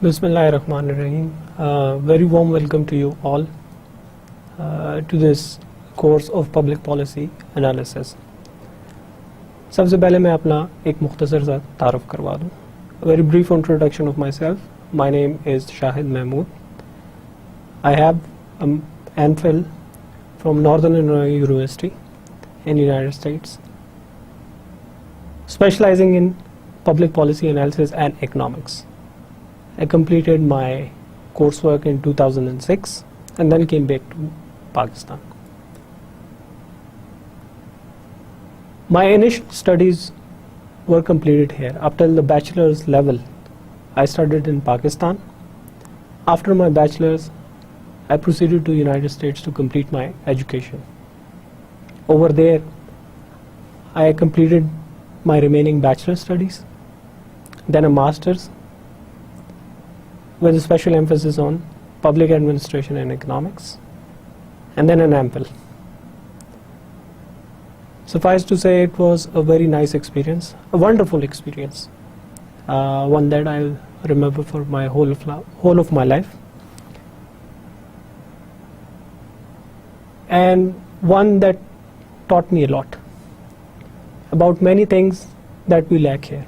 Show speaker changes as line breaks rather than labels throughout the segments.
Bismillahirrahmanirrahim. Very warm welcome to you all to this course of public policy analysis. सबसे पहले मैं अपना एक मुख्तसर सा तारुफ करवा दूँ. A very brief introduction of myself. My name is Shahid Mahmood. I have an MPhil from Northern Illinois University in the United States, specializing in public policy analysis and economics. I completed my coursework in 2006 and then came back to Pakistan. My initial studies were completed here. Up till the bachelor's level, I studied in Pakistan. After my bachelor's, I proceeded to United States to complete my education. Over there, I completed my remaining bachelor studies, then a master's with a special emphasis on public administration and economics, and then an MPhil. Suffice to say, it was a very nice experience, a wonderful experience, one that I'll remember for my whole of my life, and one that taught me a lot about many things that we lack here.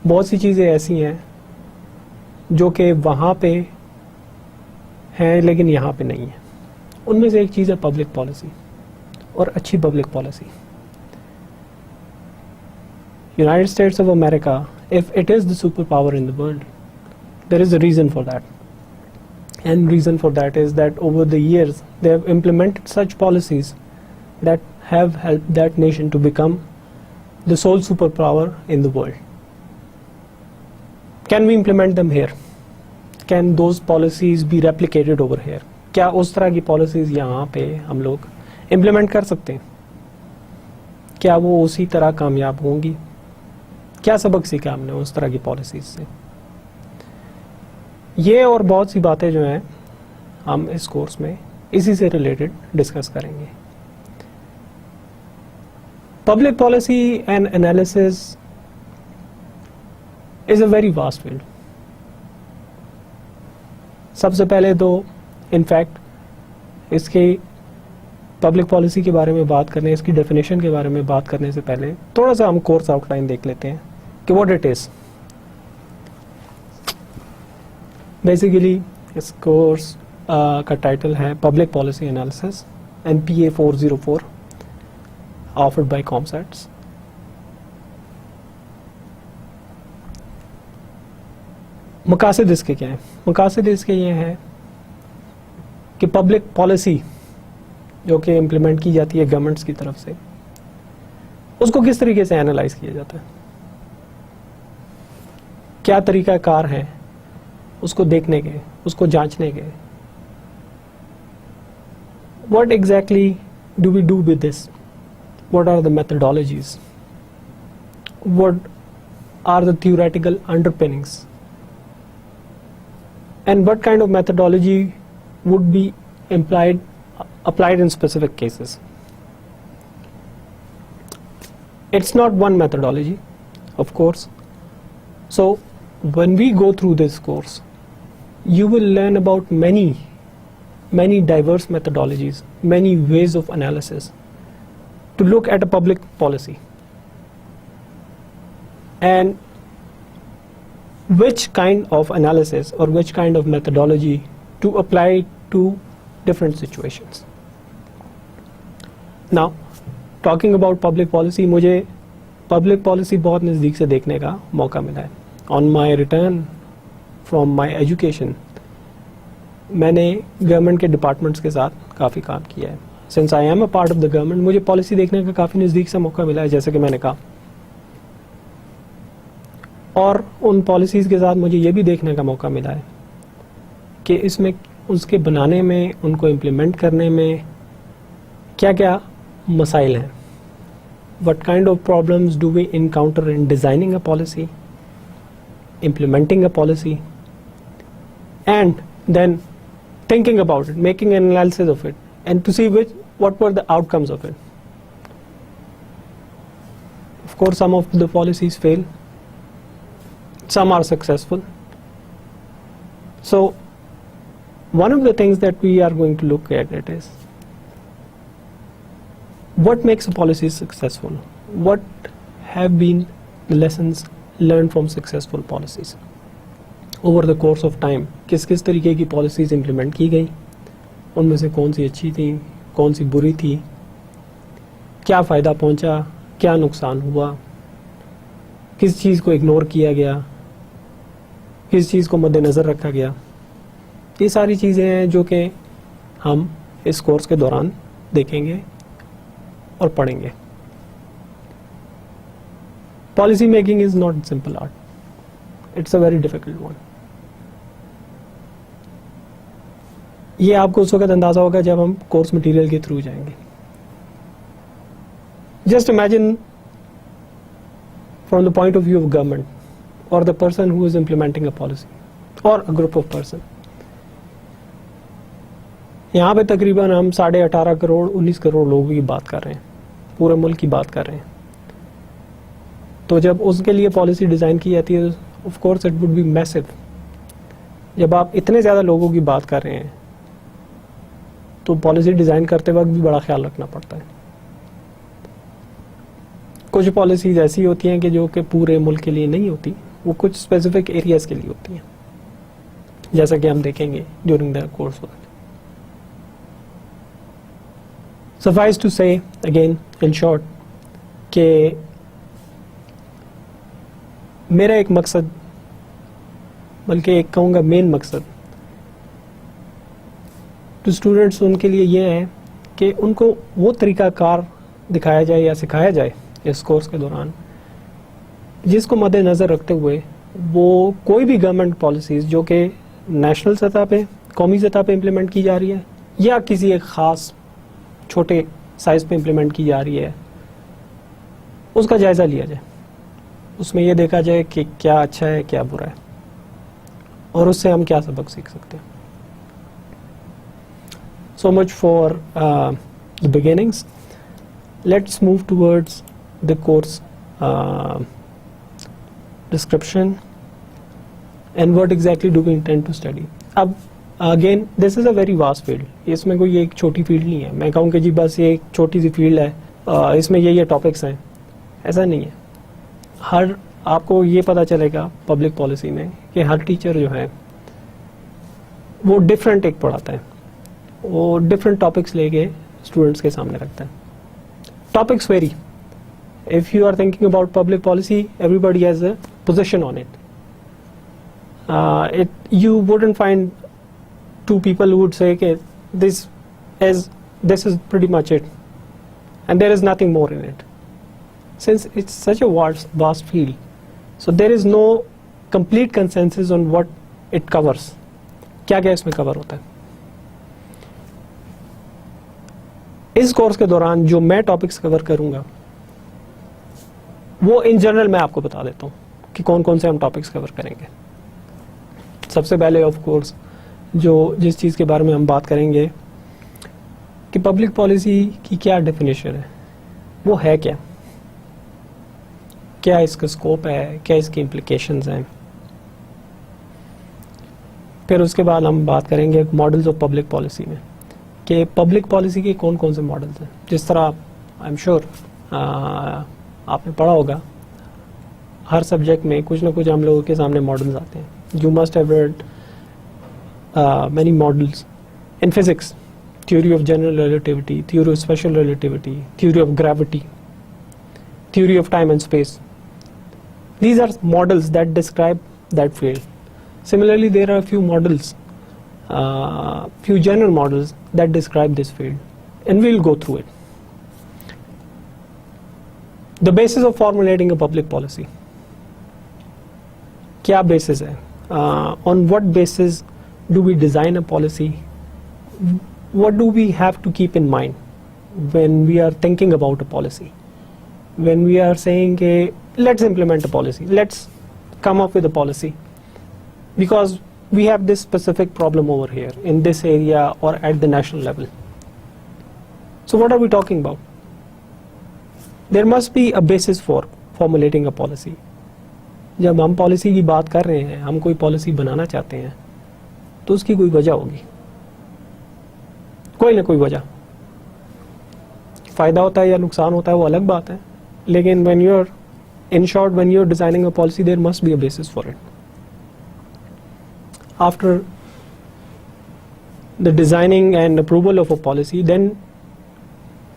बहुत सी चीज़ें ऐसी हैं जो कि वहाँ पे हैं लेकिन यहाँ पे नहीं है. उनमें से एक चीज़ है पब्लिक पॉलिसी और अच्छी public policy. United States of America, if it is the superpower in the world, there is a reason for that. And reason for that is that over the years they have implemented such policies that have helped that nation to become the sole superpower in the world. Can we implement them here? Can those policies be replicated over here? क्या उस तरह की policies यहाँ पे हम लोग implement कर सकते हैं? क्या वो उसी तरह कामयाब होंगी? क्या सबक सीखा हमने उस तरह की policies से? ये और बहुत सी बातें जो हैं हम इस कोर्स में इसी से रिलेटेड डिस्कस करेंगे. Public policy and analysis is a very vast field. सबसे पहले तो इनफैक्ट इसके पब्लिक पॉलिसी के बारे में बात करने, इसकी डेफिनेशन के बारे में बात करने से पहले थोड़ा सा हम कोर्स आउटलाइन देख लेते हैं कि व्हाट इट इज. बेसिकली इस कोर्स का टाइटल है public policy analysis NPA 404 offered by COMSATS. मकासद इसके क्या हैं? मकासद इसके ये हैं कि पब्लिक पॉलिसी जो कि इम्प्लीमेंट की जाती है गवर्नमेंट्स की तरफ से, उसको किस तरीके से एनालाइज किया जाता है, क्या तरीका कार है उसको देखने के, उसको जांचने के. What exactly do we do with this? What are the methodologies? What are the theoretical underpinnings? And what kind of methodology would be applied in specific cases? It's not one methodology, of course. So when we go through this course, you will learn about many diverse methodologies, many ways of analysis to look at a public policy, and which kind of analysis or which kind of methodology to apply to different situations. Now, talking about public policy, मुझे public policy बहुत नज़दीक से देखने का मौका मिला है. On my return from my education, मैंने गवर्नमेंट के डिपार्टमेंट्स के साथ काफ़ी काम किया है. Since I am a part of the government, मुझे पॉलिसी देखने का काफ़ी नज़दीक से मौका मिला है, जैसे कि मैंने कहा. और उन पॉलिसीज़ के साथ मुझे ये भी देखने का मौका मिला है कि इसमें उसके बनाने में, उनको इम्प्लीमेंट करने में क्या क्या मसाइल हैं. What kind of problems do we encounter in designing a policy, implementing a policy, and then thinking about it, making an analysis of it, and to see what were the outcomes of it. Of course, some of the policies fail, some are successful, So one of the things that we are going to look at it is what makes a policy successful? What have been the lessons learned from successful policies over the course of time? किस किस तरीके की policies implement की गई, उनमें से कौन सी अच्छी थी, कौन सी बुरी थी, क्या फ़ायदा पहुंचा, क्या नुकसान हुआ, किस चीज़ को इग्नोर किया गया, किस चीज़ को मद्देनज़र रखा गया. ये सारी चीज़ें हैं जो कि हम इस कोर्स के दौरान देखेंगे और पढ़ेंगे. Policy making is not simple art, it's a very difficult one. ये आपको उस वक्त अंदाज़ा होगा जब हम कोर्स मटेरियल के थ्रू जाएंगे. Just imagine from the point of view of government or the person who is implementing a policy or a group of person. यहाँ पे तकरीबन हम 18.5 करोड़ 19 करोड़ लोगों की बात कर रहे हैं, पूरे मुल्क की बात कर रहे हैं. तो जब उसके लिए पॉलिसी डिज़ाइन की जाती है, of course it would be massive. जब आप इतने ज़्यादा लोगों की बात कर रहे हैं तो पॉलिसी डिज़ाइन करते वक्त भी बड़ा ख्याल रखना पड़ता है. कुछ पॉलिसीज ऐसी होती हैं कि जो कि पूरे मुल्क के लिए नहीं होती, वो कुछ स्पेसिफिक एरियाज़ के लिए होती हैं, जैसा कि हम देखेंगे during the course work. Suffice to say again in short कि मेरा एक मकसद, बल्कि एक कहूँगा मेन मकसद तो स्टूडेंट्स उनके लिए ये है कि उनको वो तरीक़ाकार दिखाया जाए या सिखाया जाए इस कोर्स के दौरान जिसको मद्देनज़र रखते हुए वो कोई भी गवर्नमेंट पॉलिसीज़ जो कि नेशनल सतह पे, कौमी सतह पे इम्प्लीमेंट की जा रही है या किसी एक ख़ास छोटे साइज़ पे इम्प्लीमेंट की जा रही है, उसका जायज़ा लिया जाए. उसमें यह देखा जाए कि क्या अच्छा है, क्या बुरा है और उससे हम क्या सबक सीख सकते हैं. So much for the beginnings. Let's move towards the course description and what exactly do we intend to study. अब again this is a very vast field. इसमें कोई एक छोटी फील्ड नहीं है. मैं कहूँ कि जी बस ये एक छोटी सी फील्ड है, इसमें ये टॉपिक्स हैं, ऐसा नहीं है. हर आपको ये पता चलेगा पब्लिक पॉलिसी में कि हर टीचर जो है वो डिफरेंट एक पढ़ाता है, वो डिफरेंट टॉपिक्स लेके स्टूडेंट्स के सामने रखता है. Topics very. If you are thinking about public policy, everybody has a position on it. You wouldn't find two people who would say, "Okay, this is pretty much it," and there is nothing more in it. Since it's such a vast field, so there is no complete consensus on what it covers. क्या इसमें cover होता है. इस course के दौरान जो मैं topics cover करूंगा वो इन जनरल मैं आपको बता देता हूँ कि कौन कौन से हम टॉपिक्स कवर करेंगे. सबसे पहले ऑफ कोर्स जिस चीज़ के बारे में हम बात करेंगे कि पब्लिक पॉलिसी की क्या डेफिनेशन है, वो है क्या इसका स्कोप है, क्या इसकी इम्प्लिकेशंस हैं. फिर उसके बाद हम बात करेंगे मॉडल्स ऑफ पब्लिक पॉलिसी में कि पब्लिक पॉलिसी के कौन कौन से मॉडल्स हैं. जिस तरह आई एम श्योर आपने पढ़ा होगा हर सब्जेक्ट में कुछ ना कुछ हम लोगों के सामने मॉडल्स आते हैं. You must have read many models in physics. theory of general relativity, theory of special relativity, theory of gravity, theory of time and space. These are models that describe that field. Similarly, there are a few models, few general models that describe this field, and we'll go through it. The basis of formulating a public policy. क्या basis है? On what basis do we design a policy? What do we have to keep in mind when we are thinking about a policy? When we are saying, let's implement a policy, let's come up with a policy, because we have this specific problem over here in this area or at the national level. So what are we talking about? There must be a basis for formulating a policy. जब हम policy की बात कर रहे हैं, हम कोई policy बनाना चाहते हैं, तो उसकी कोई वजह होगी, कोई ना कोई वजह. फायदा होता है या नुकसान होता है वो अलग बात है, लेकिन when you're in short, when you're designing a policy, there must be a basis for it. After the designing and approval of a policy, then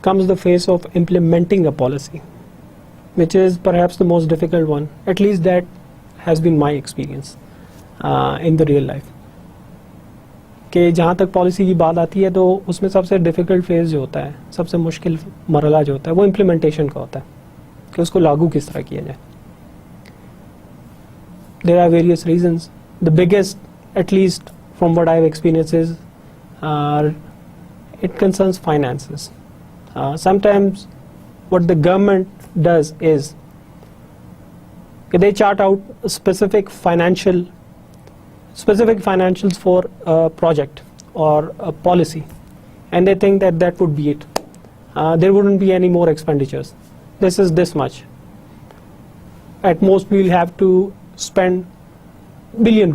comes the phase of implementing a policy, which is perhaps the most difficult one. At least that has been my experience in the real life. कि जहाँ तक policy की बात आती है तो उसमें सबसे डिफ़िकल्ट फेज़ जो होता है, सबसे मुश्किल मरला जो होता है, वो इम्प्लीमेंटेशन का होता है कि उसको लागू किस तरह किया जाए. There are various reasons. The biggest, at least from what I have experienced, is it concerns finances. Sometimes what the government does is they chart out specific financials for a project or a policy, and they think that that would be it. There wouldn't be any more expenditures. This is this much. At most we will have to spend ₹1 billion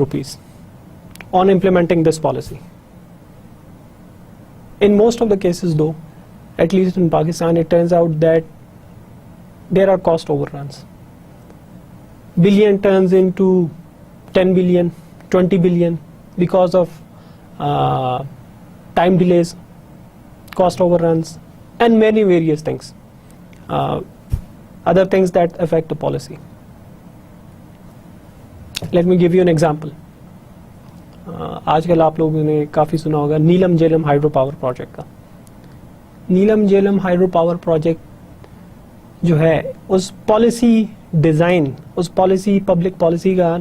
on implementing this policy. In most of the cases though, at least in Pakistan, it turns out that there are cost overruns. Billion turns into 10 billion, 20 billion because of time delays, cost overruns, and many various things, other things that affect the policy. Let me give you an example. आजकल आप लोगों ने काफ़ी सुना होगा नीलम Jhelum hydro power project का. नीलम Jhelum hydro power project जो है, उस पॉलिसी डिज़ाइन, उस पॉलिसी पब्लिक पॉलिसी का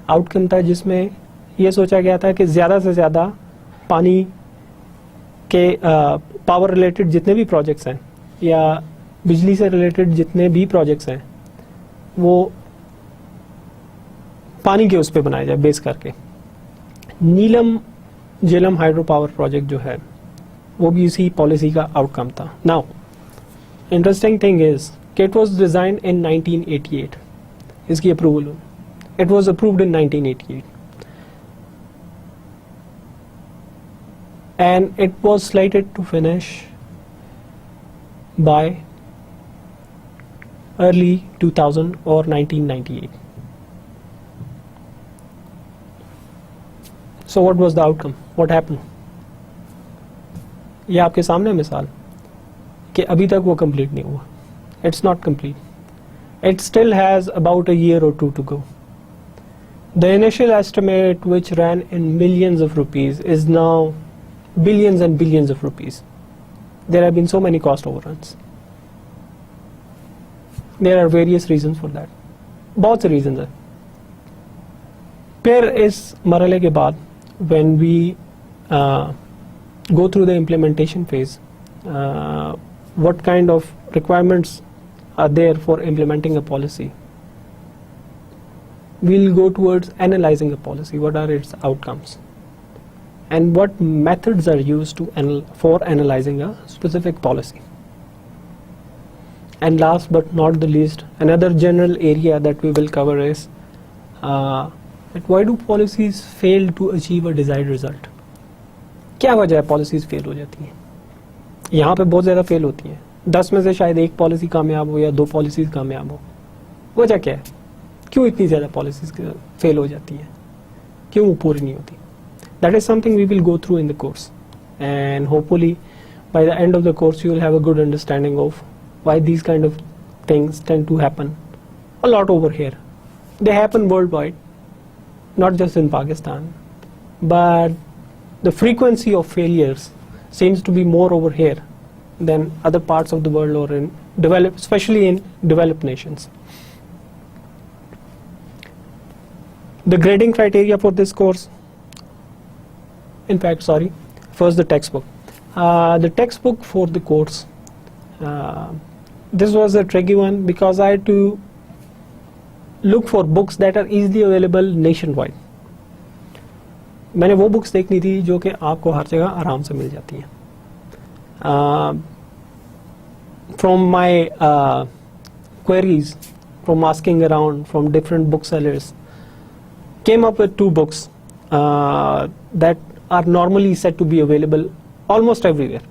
आउटकम था जिसमें ये सोचा गया था कि ज़्यादा से ज़्यादा पानी के पावर रिलेटेड जितने भी प्रोजेक्ट्स हैं या बिजली से रिलेटेड जितने भी प्रोजेक्ट्स हैं वो पानी के उस पर बनाए जाए बेस करके. नीलम झेलम हाइड्रो पावर प्रोजेक्ट जो है वो भी इसी पॉलिसी का आउटकम था. नाउ इंटरेस्टिंग थिंग इज कि इट वाज डिजाइन्ड इन 1988. इसकी अप्रूवल हुई, it was approved in 1988 and it was slated to finish by early 2000 or 1998. So what was the outcome? What happened? ये आपके सामने मिसाल कि अभी तक वो कंप्लीट नहीं हुआ. It's not complete. It still has about a year or two to go. The initial estimate, which ran in millions of rupees, is now billions and billions of rupees. There have been so many cost overruns. There are various reasons for that. बहुत से reasons हैं. फिर इस मरहले के बाद when we go through the implementation phase, what kind of requirements are there for implementing a policy? We'll go towards analyzing a policy. What are its outcomes? And what methods are used for analyzing a specific policy? And last but not the least, another general area that we will cover is that why do policies fail to achieve a desired result? क्या वजह है policies fail हो जाती हैं? यहाँ पे बहुत ज़्यादा फेल होती हैं. 10 में से शायद एक पॉलिसी कामयाब हो या 2 पॉलिसीज कामयाब हो. वजह क्या है? क्यों इतनी ज़्यादा पॉलिसीज फेल हो जाती हैं? क्यों वो पूरी नहीं होती? That is something we will go through in the course, and hopefully by the end of the course you will have a good understanding of why these kind of things tend to happen a lot over here. They happen worldwide, not just in Pakistan, but the frequency of failures seems to be more over here than other parts of the world or in especially in developed nations. The grading criteria for this course, first the textbook. The textbook for the course, this was a tricky one because I had to look for books that are easily available nationwide. मैंने वो books देखनी थी जो कि आपको हर जगह आराम से मिल जाती हैं. From my queries, from asking around, from different booksellers, came up with 2 books. that are normally said to be available almost everywhere.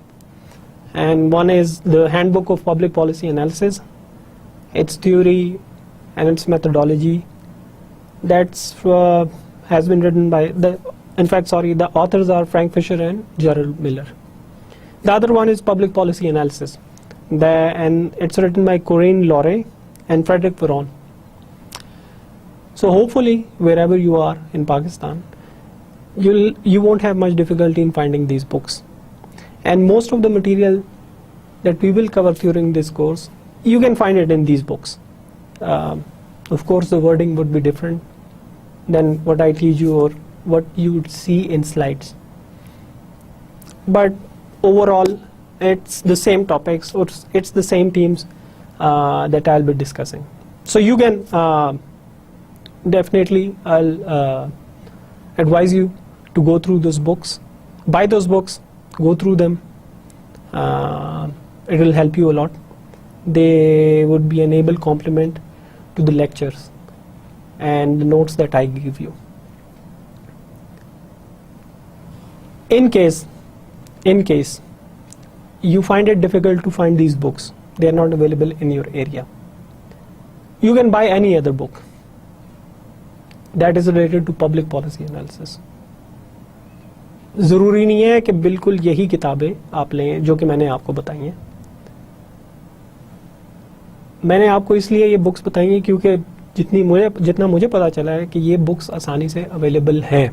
And one is the Handbook of Public Policy Analysis, its theory and its methodology. That's has been written by the authors are Frank Fisher and Gerald Miller. The other one is Public Policy Analysis, and it's written by Corinne Lorre and Frederick Perron. So hopefully, wherever you are in Pakistan, you won't have much difficulty in finding these books. And most of the material that we will cover during this course, you can find it in these books. Of course, the wording would be different than what I teach you or what you would see in slides. But overall, it's the same topics or it's the same themes that I'll be discussing. So you can definitely, I'll advise you to go through those books, buy those books, go through them. It will help you a lot. They would be an able complement to the lectures and the notes that I give you. In case you find it difficult to find these books, they are not available in your area, you can buy any other book that is related to public policy analysis. ज़रूरी नहीं है कि बिल्कुल यही किताबें आप लें जो कि मैंने आपको बताई हैं. मैंने आपको इसलिए ये बुक्स बताई हैं क्योंकि जितना मुझे पता चला है कि ये बुक्स आसानी से अवेलेबल हैं,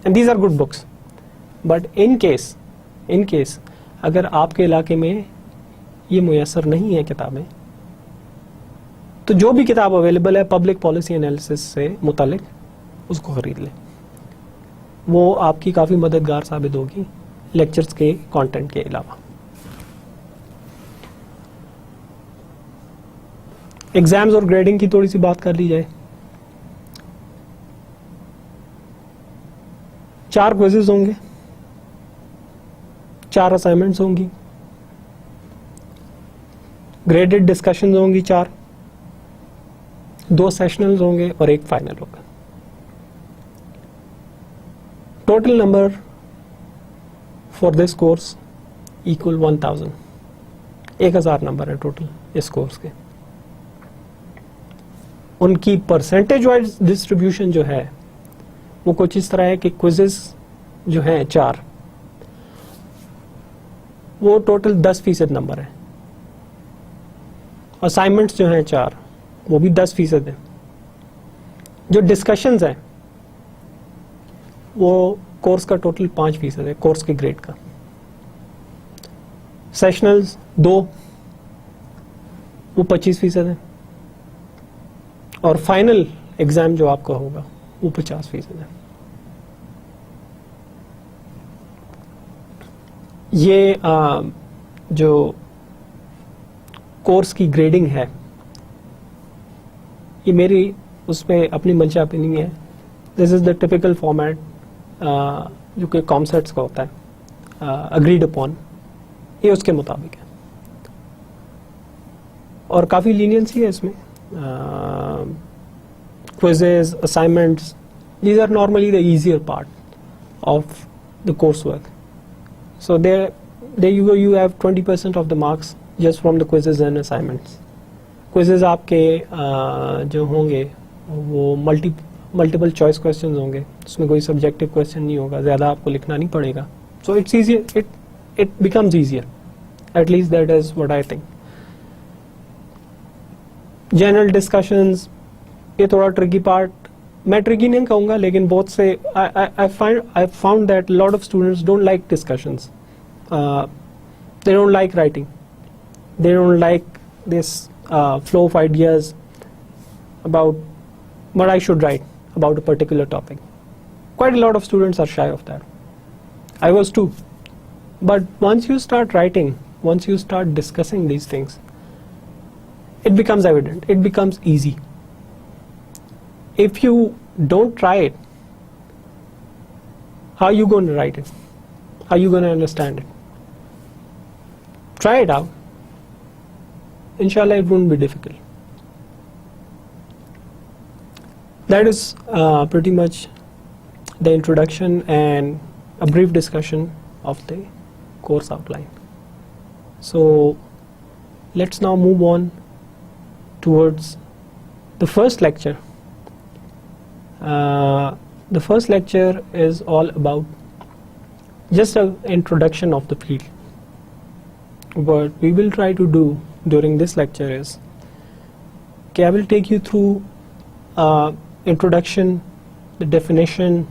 and these are good books. But in case अगर आपके इलाके में ये मुयसर नहीं है किताबें, तो जो भी किताब अवेलेबल है पब्लिक पॉलिसी एनालिसिस से मुतालिक, उसको खरीद लें. वो आपकी काफ़ी मददगार साबित होगी लेक्चर्स के कंटेंट के अलावा. एग्जाम्स और ग्रेडिंग की थोड़ी सी बात कर ली जाए. 4 क्विज़ेस होंगे, 4 असाइनमेंट्स होंगी, ग्रेडेड डिस्कशंस होंगी 4, 2 सेशनल्स होंगे और 1 फाइनल होगा. Total number for this course equal 1000. 1000 number है टोटल इस कोर्स के. उनकी परसेंटेज वाइज डिस्ट्रीब्यूशन जो है वो कुछ इस तरह है कि क्विजेस जो हैं 4, वो टोटल 10% नंबर है. असाइनमेंट्स जो हैं 4, वो भी 10% है. जो डिस्कशंस हैं वो कोर्स का टोटल 5% है, कोर्स के ग्रेड का. सेशनल्स 2, वो 25% है. और फाइनल एग्जाम जो आपका होगा वो 50% है. ये जो कोर्स की ग्रेडिंग है, ये मेरी उसमें अपनी मनचाही नहीं है. This is the typical format जो कि कॉमसेट्स का होता है, अग्रीड अपॉन, ये उसके मुताबिक है. और काफ़ी लीनियंसी है इसमें. Quizzes, assignments, these are normally the easier part of the coursework. So there you have 20% of the marks just from the quizzes and assignments. Quizzes आपके जो होंगे वो मल्टीपल चॉइस क्वेश्चंस होंगे, उसमें कोई सब्जेक्टिव क्वेश्चन नहीं होगा, ज़्यादा आपको लिखना नहीं पड़ेगा. So it's easier, it becomes easier, at least that is what I think. General discussions, ये थोड़ा ट्रिकी पार्ट, मैं ट्रिकी नहीं कहूँगा, लेकिन बहुत से I found that a lot of students don't like discussions. They don't like writing. They don't like this flow of ideas about what I should write about a particular topic. Quite a lot of students are shy of that. I was too. But once you start writing, once you start discussing these things, it becomes evident, it becomes easy. If you don't try it, how are you going to write it? How are you going to understand it? Try it out. Inshallah, it won't be difficult. That is pretty much the introduction and a brief discussion of the course outline. So let's now move on towards the first lecture. The first lecture is all about just an introduction of the field. What we will try to do during this lecture is I will take you through introduction, the definition,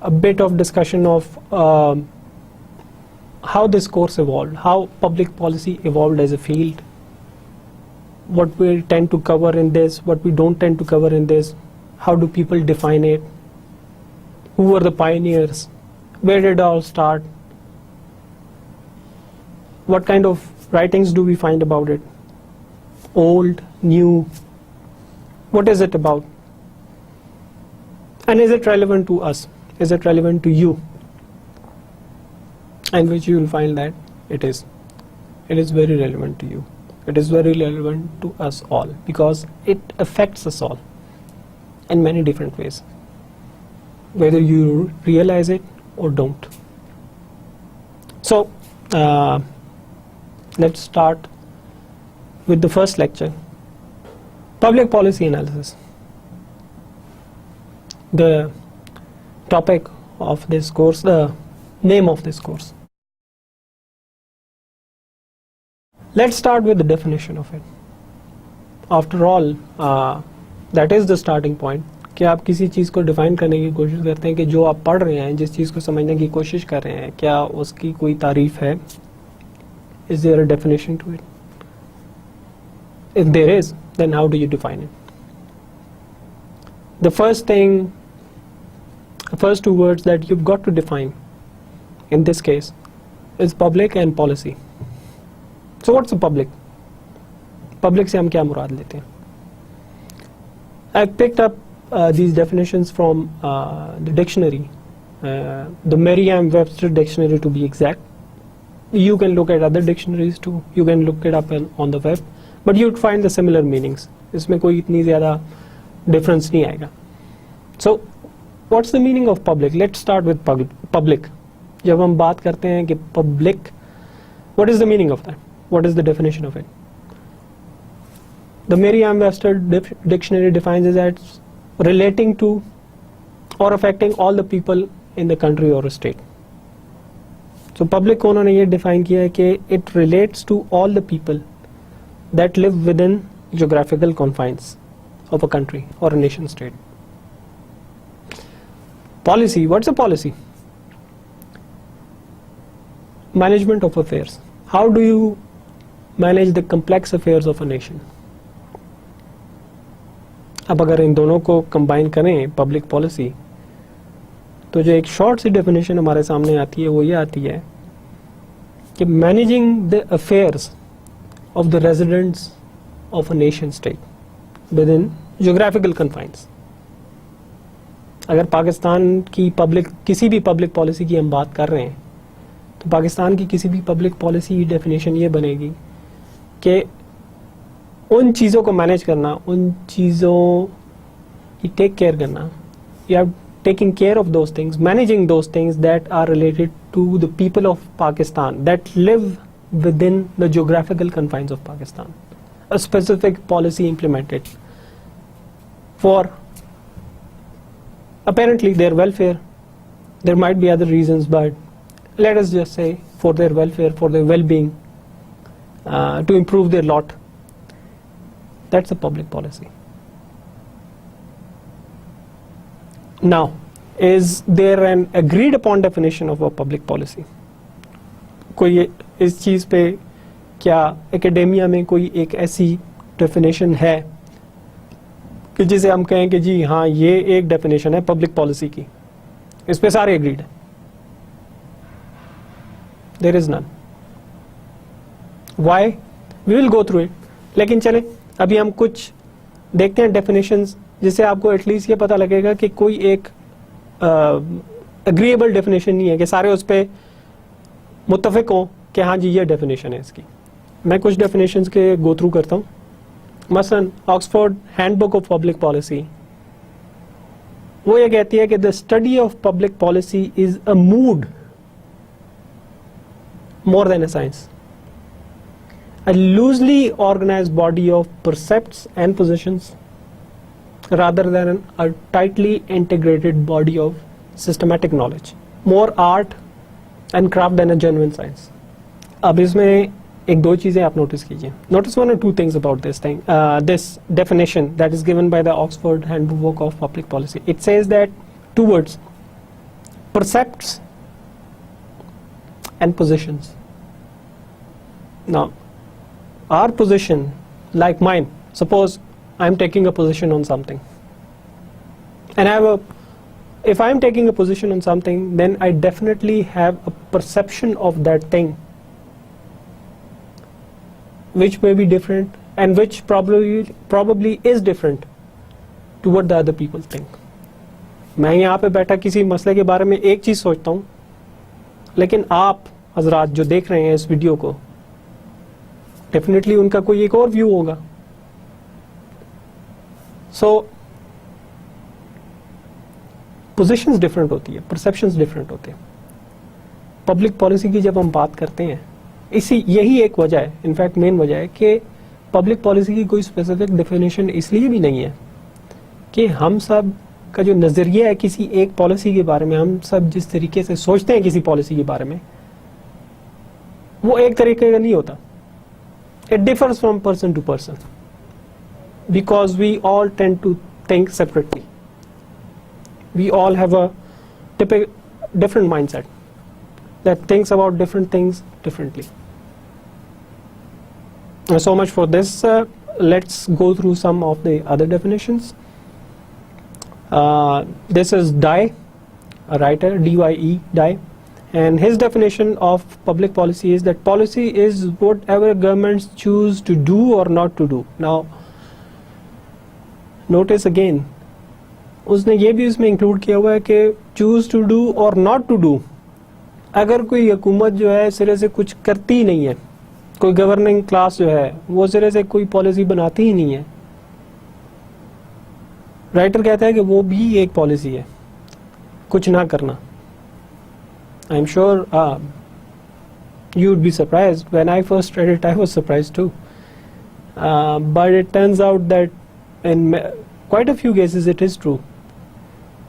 a bit of discussion of how this course evolved, how public policy evolved as a field, what we tend to cover in this, what we don't tend to cover in this, how do people define it, who were the pioneers, where did it all start, what kind of writings do we find about it, old, new, what is it about, and is it relevant to us, is it relevant to you, and which you will find that it is very relevant to you, it is very relevant to us all, because it affects us all in many different ways, whether you realize it or don't. So let's start with the first lecture, public policy analysis. The topic of this course, the name of this course. Let's start with the definition of it. After all, that is the starting point. कि आप किसी चीज़ को define करने की कोशिश करते हैं कि जो आप पढ़ रहे हैं, जिस चीज़ को समझने की कोशिश कर रहे हैं, क्या उसकी कोई तारीफ है? Is there a definition to it? If there is, then how do you define it? The first thing, the first two words that you've got to define in this case is public and policy. So what's the public? Public से हम क्या मुराद लेते हैं? I picked up these definitions from the dictionary, the Merriam-Webster dictionary to be exact. You can look at other dictionaries too, you can look it up on the web, but you'd find the similar meanings. इसमें कोई इतनी ज़्यादा difference नहीं आएगा. So what's the meaning of public? Let's start with public. जब हम बात करते हैं कि public, what is the meaning of that? What is the definition of it? The Merriam-Webster dictionary defines it as relating to or affecting all the people in the country or a state. So public को उन्होंने ये define किया है कि it relates to all the people that live within geographical confines of a country or a nation state. Policy, what's a policy? Management of affairs. How do you manage the complex affairs of a nation? अब अगर इन दोनों को combine करें public policy, तो जो एक short सी definition हमारे सामने आती है वो ये आती है कि managing the affairs of the residents of a nation state with in geographical confines. अगर पाकिस्तान की पब्लिक, किसी भी पब्लिक पॉलिसी की हम बात कर रहे हैं, तो पाकिस्तान की किसी भी पब्लिक पॉलिसी की डेफिनेशन ये बनेगी कि उन चीज़ों को मैनेज करना, उन चीज़ों की टेक केयर करना, you have taking care of those things, managing those things that are related to the people of Pakistan that live within the geographical confines of Pakistan. A specific policy implemented for apparently their welfare. There might be other reasons, but let us just say for their welfare, for their well-being, to improve their lot. That's a public policy. Now, is there an agreed upon definition of a public policy? कोई इस चीज़ पे क्या academia में कोई एक ऐसी definition है कि जिसे हम कहें कि जी हाँ ये एक डेफिनेशन है पब्लिक पॉलिसी की, इस पे सारे एग्रीड हैं? There is none. Why? We will go through it. लेकिन चले अभी हम कुछ देखते हैं डेफिनेशंस जिससे आपको एटलीस्ट ये पता लगेगा कि कोई एक एग्रीएबल डेफिनेशन नहीं है कि सारे उस पर मुत्तफिक हों कि हाँ जी ये डेफिनेशन है इसकी. मैं कुछ डेफिनेशंस के गो थ्रू करता हूँ. मसलन Oxford handbook of public policy वो ये कहती है कि the study of public policy is a mood more than a science, a loosely organized body of percepts and positions rather than a tightly integrated body of systematic knowledge, more art and craft than a genuine science. अब इसमें एक दो चीजें आप notice कीजिए. Notice one or two things about this thing. This definition that is given by the Oxford Handbook of Public Policy. It says that two words: percepts and positions. Now, our position, like mine, suppose I'm taking a position on something, and if I'm taking a position on something, then I definitely have a perception of that thing, which may be different and which probably is different to what the other people think. मैं यहाँ पे बैठा किसी मसले के बारे में एक चीज सोचता हूँ, लेकिन आप हजरात जो देख रहे हैं इस वीडियो को, डेफिनेटली उनका कोई एक और व्यू होगा. सो पोजीशंस डिफरेंट होती है, परसेप्शंस डिफरेंट होते हैं. पब्लिक पॉलिसी की जब हम बात करते हैं, यही एक वजह है, इनफैक्ट मेन वजह है कि पब्लिक पॉलिसी की कोई स्पेसिफिक डेफिनेशन इसलिए भी नहीं है कि हम सब का जो नजरिया है किसी एक पॉलिसी के बारे में, हम सब जिस तरीके से सोचते हैं किसी पॉलिसी के बारे में, वो एक तरीके का नहीं होता. It differs from person to person because we all tend to think separately. We all have a different mindset that thinks about different things differently. So much for this. Let's go through some of the other definitions. This is Dye, a writer, D-Y-E, Dye. And his definition of public policy is that policy is whatever governments choose to do or not to do. Now, notice again, उसने ये भी इसमें include किया हुआ है कि choose to do or not to do. अगर कोई हुकूमत जो है सिरे से कुछ करती ही नहीं है, कोई गवर्निंग क्लास जो है वो सिरे से कोई पॉलिसी बनाती ही नहीं है, राइटर कहता है कि वो भी एक पॉलिसी है, कुछ ना करना. I'm sure you would be surprised. When I first read it, I was surprised too. But it turns out that in quite a few cases it is true.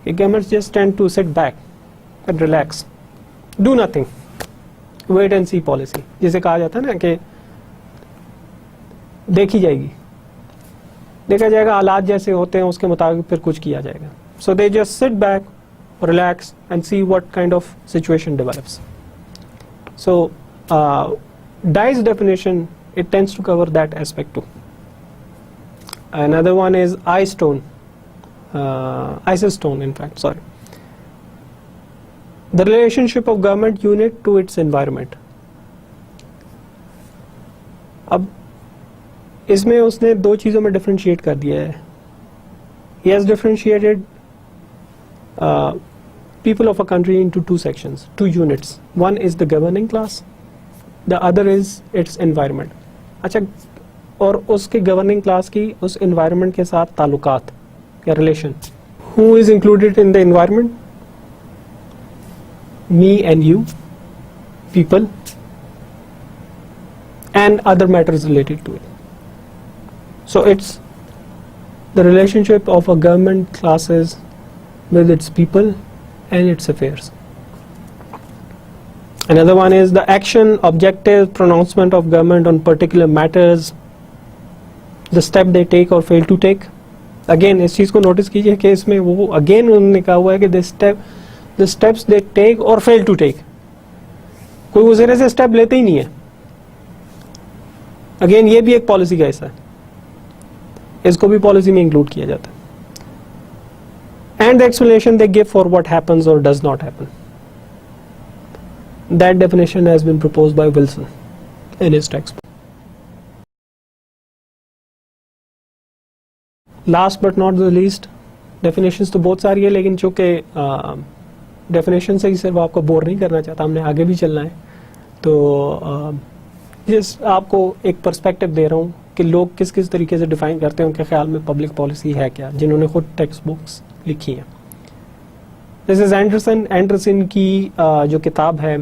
Governments just tend to sit back and relax, do nothing, wait and see policy. जिसे कहा जाता है ना कि देखी जाएगी, देखा जाएगा, हालात जैसे होते हैं उसके मुताबिक फिर कुछ किया जाएगा. So they just sit back, relax and see what kind of situation develops. So Dye's definition, it tends to cover that aspect too. Another one is ISIS stone, in fact, sorry. The relationship of government unit to its environment. अब इसमें उसने दो चीजों में differentiate कर दिया है. He has differentiated people of a country into two sections, two units. One is the governing class, the other is its environment. अच्छा, और उसके governing class की उस environment के साथ ताल्लुकात या relation. Who is included in the environment? Me and you, people, and other matters related to it. So it's the relationship of a government classes with its people and its affairs. Another one is the action, objective, pronouncement of government on particular matters, the step they take or fail to take. Again, इस चीज को notice कीजिए कि इसमें वो again उन्होंने कहा हुआ है कि the steps they take or fail to take. कोई वो जरा से स्टेप लेते ही नहीं है. अगेन ये भी एक पॉलिसी का हिस्सा है, इसको भी पॉलिसी में इंक्लूड किया जाता है. And the explanation they give for what happens or does not happen. That definition has been proposed by Wilson in his textbook. Last but not the least, definitions तो बहुत सारी है, लेकिन चूंकि definition से ही सिर्फ आपको बोर नहीं करना चाहता, हमने आगे भी चलना है, तो जिस आपको एक पर्सपेक्टिव दे रहा हूँ कि लोग किस किस तरीके से डिफाइन करते हैं, उनके ख्याल में पब्लिक पॉलिसी है क्या, जिन्होंने खुद टेक्स्ट बुक्स लिखी हैं. दिस इज एंडरसन की जो किताब है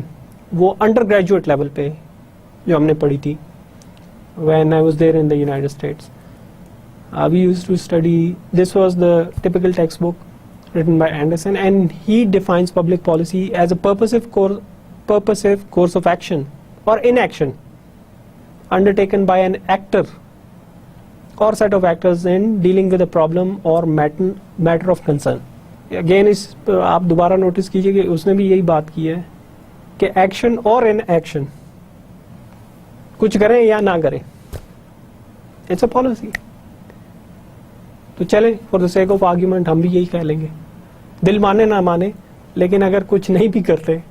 वो अंडर ग्रेजुएट लेवल पे जो हमने पढ़ी थी when I was there in the United States. We used to study, this was the typical textbook written by Anderson, and he defines public policy as a purposive course of action or inaction undertaken by an actor or set of actors in dealing with a problem or matter of concern. Again, आप दोबारा notice कीजिए कि उसने भी यही बात की है कि एक्शन और inaction, कुछ करें या ना करें, इट्स अ पॉलिसी. तो चले for the sake of argument हम भी यही कह लेंगे, दिल माने ना माने, लेकिन अगर कुछ नहीं भी करते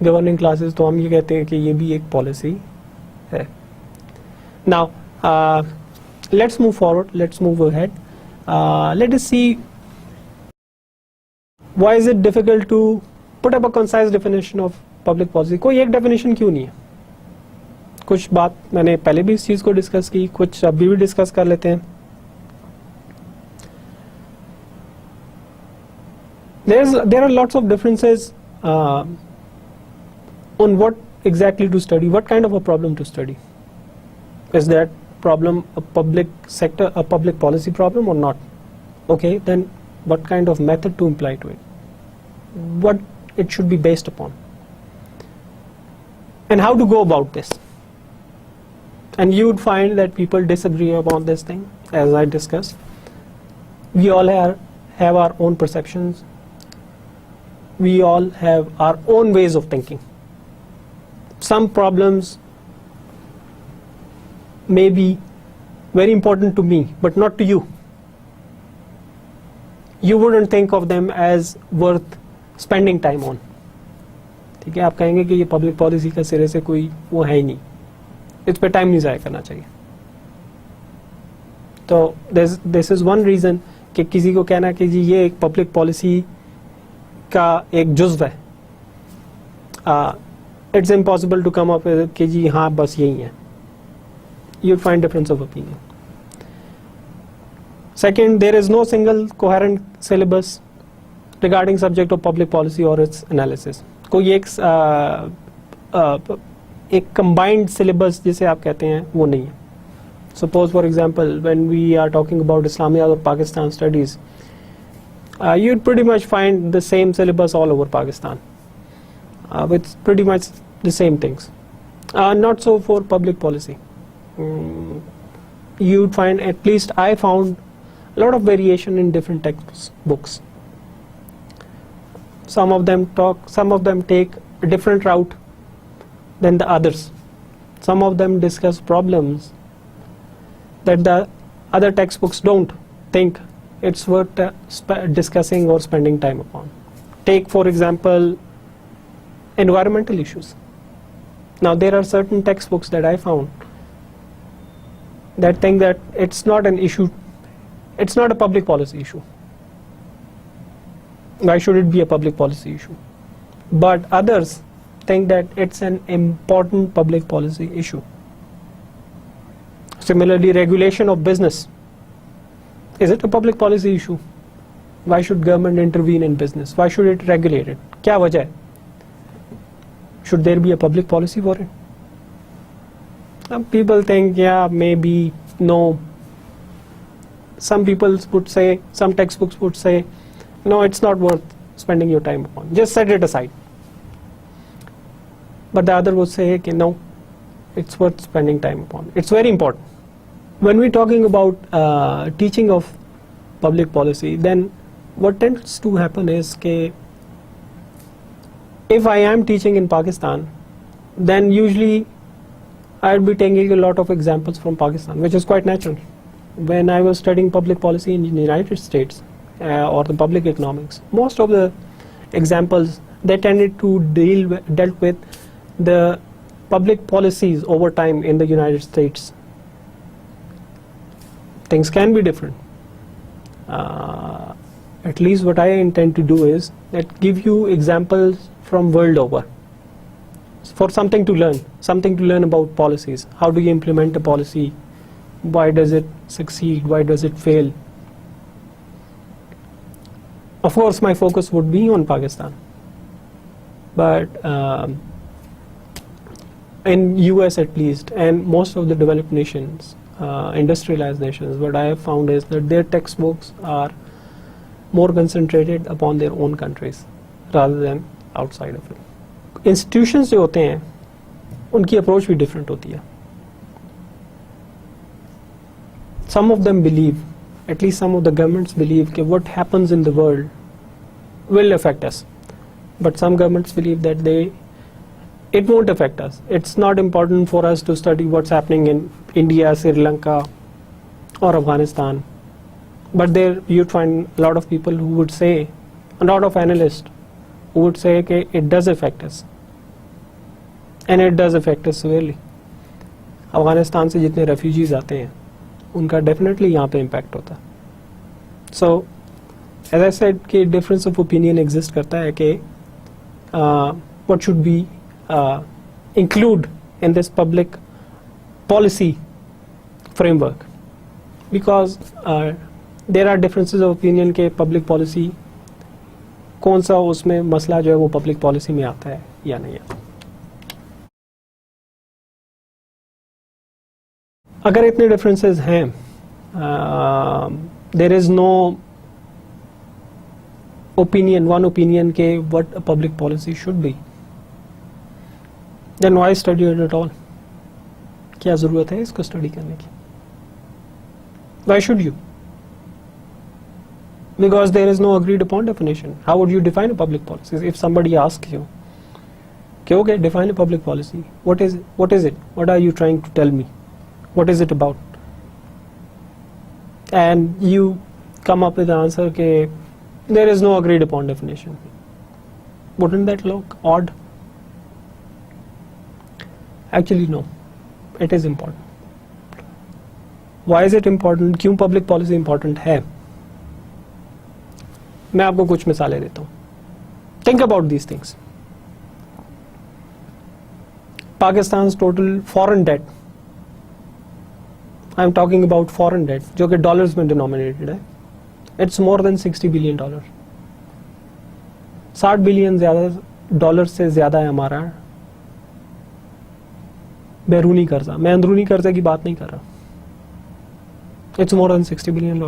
गवर्निंग क्लासेस तो हम ये कहते हैं कि ये भी एक पॉलिसी है. Now let's move forward, let's move ahead, let us see why is it difficult to put up a concise definition of public policy. कोई एक डेफिनेशन क्यों नहीं है? कुछ बात मैंने पहले भी इस चीज को डिस्कस की, कुछ अभी भी डिस्कस कर लेते हैं. There are lots of differences on what exactly to study, what kind of a problem to study. Is that problem a public policy problem or not? Okay, then what kind of method to apply to it? What it should be based upon? And how to go about this? And you would find that people disagree about this thing, as I discussed. We all have our own perceptions. We all have our own ways of thinking. Some problems may be very important to me, but not to you. You wouldn't think of them as worth spending time on. ठीक है, आप कहेंगे कि ये public policy का सिरे से कोई वो है ही नहीं, इस पे टाइम नहीं ज़ाया करना चाहिए. तो दिस इज वन रीज़न कि किसी को कहना कि जी ये एक पब्लिक पॉलिसी का एक जुज़्व है, it's impossible to come up कि जी हाँ बस यही है. You find difference of opinion. Second, there is no single coherent syllabus regarding subject of public policy और इट्स एनालिसिस. कोई एक कंबाइंड सिलेबस जिसे आप कहते हैं वो नहीं है. Suppose for example when we are talking about Islamia और Pakistan studies, you'd pretty much find the same syllabus all over Pakistan with pretty much the same things. Not so for public policy. You'd find, at least I found, a lot of variation in different textbooks. Some of them take a different route than the others. Some of them discuss problems that the other textbooks don't think it's worth discussing or spending time upon. Take for example environmental issues. Now there are certain textbooks that I found that think that it's not an issue, it's not a public policy issue. Why should it be a public policy issue? But others think that it's an important public policy issue. Similarly, regulation of business. Is it a public policy issue? Why should government intervene in business? Why should it regulate it? क्या वजह है? Should there be a public policy for it? Some people think, yeah, maybe, no. Some people would say, some textbooks would say, no, it's not worth spending your time upon. Just set it aside. But the other would say, okay, no, it's worth spending time upon. It's very important. When we're talking about teaching of public policy, then what tends to happen is that if I am teaching in Pakistan, then usually I'll be taking a lot of examples from Pakistan, which is quite natural. When I was studying public policy in the United States or the public economics, most of the examples they tended to dealt with the public policies over time in the United States. Things can be different. At least what I intend to do is that give you examples from world over for something to learn about policies. How do you implement a policy? Why does it succeed? Why does it fail? Of course, my focus would be on Pakistan, but in US at least, and most of the developed nations, industrialized nations, what I have found is that their textbooks are more concentrated upon their own countries rather than outside of it. Institutions जो होते हैं उनकी approach भी different होती है. Some of them believe, at least some of the governments believe, that what happens in the world will affect us. But some governments believe that it won't affect us. It's not important for us to study what's happening in India, Sri Lanka, or Afghanistan. But there you'd find a lot of people who would say, a lot of analysts who would say that it does affect us. And it does affect us severely. Afghanistan से जितने refugees आते हैं उनका definitely यहाँ पे impact होता है. So as I said कि difference of opinion exist करता है कि what should be include in this public policy framework, because there are differences of opinion के public policy कौन सा उसमें मसला जो है वो public policy में आता है या नहीं आता. अगर इतने differences हैं, there is no opinion, one opinion के what a public policy should be, then why study it at all? क्या ज़रूरत है इसको study करने की? Why should you? Because there is no agreed upon definition. How would you define a public policy? If somebody asks you, okay, define a public policy. What is it? What are you trying to tell me? What is it about? And you come up with the answer that there is no agreed upon definition. Wouldn't that look odd? Actually, no. It is important. Why is it important? क्यों public policy important है? मैं आपको कुछ मिसालें देता हूँ. Think about these things. Pakistan's total foreign debt, I'm talking about foreign debt, जो कि डॉलर्स में डिनोमिनेटेड है, it's more than $60 billion. 60 billion dollar से ज़्यादा है हमारा बैरूनी कर्जा. मैं अंदरूनी कर्जे की बात नहीं कर रहा. It's more than $60 billion.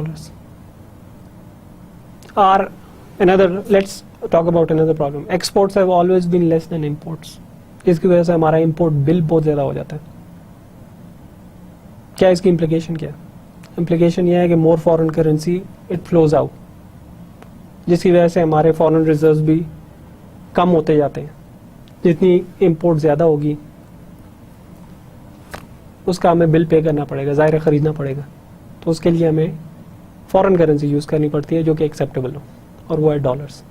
Let's talk about another problem. Exports have always been less than imports. इसकी वजह से हमारा import bill बहुत ज़्यादा हो जाता है. क्या इसकी implication क्या है? Implication ये है कि more foreign currency it flows out, जिसकी वजह से हमारे foreign reserves भी कम होते जाते हैं. जितनी import ज़्यादा होगी उसका हमें बिल पे करना पड़ेगा, ज़ाहिर ख़रीदना पड़ेगा. तो उसके लिए हमें फॉरेन करेंसी यूज़ करनी पड़ती है जो कि एक्सेप्टेबल हो, और वो है डॉलर्स.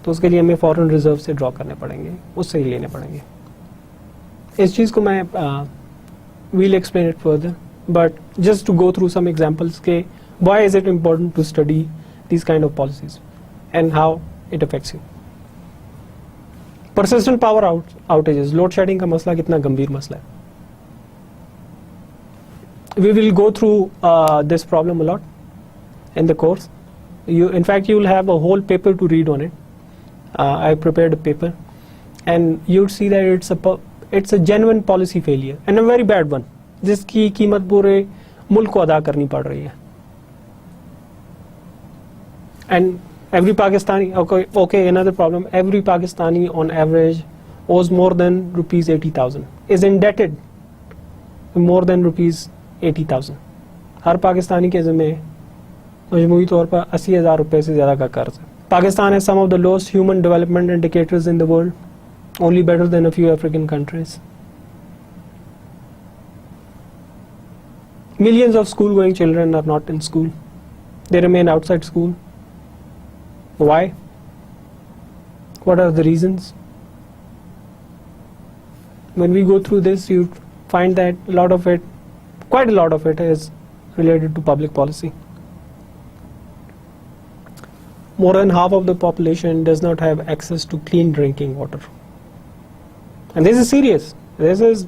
तो उसके लिए हमें फॉरेन रिजर्व से ड्रॉ करने पड़ेंगे, उससे ही लेने पड़ेंगे. इस चीज़ को मैं will explain it further, but just to go through some examples के why is it important to study this kind of policies and how it affects you. Persistent power outages, load shedding का मसला कितना गंभीर मसला है. We will go through this problem a lot in the course. In fact, you will have a whole paper to read on it. I prepared a paper, and you'll see that it's a genuine policy failure and a very bad one, जिसकी कीमत पूरे मुल्क को अदा करनी पड़ रही है. And every Pakistani, okay, another problem. Every Pakistani on average owes more than rupees 80,000. Is indebted more than rupees 80,000. हर पाकिस्तानी के ज़िम्मे मजमूई तौर पर 80,000 रुपये से ज़्यादा का कर्ज है. Pakistan has some of the lowest human development indicators in the world, only better than a few African countries. Millions of school-going children are not in school. They remain outside school. Why? What are the reasons? When we go through this, you find that quite a lot of it is related to public policy. More than half of the population does not have access to clean drinking water. And this is serious. This is,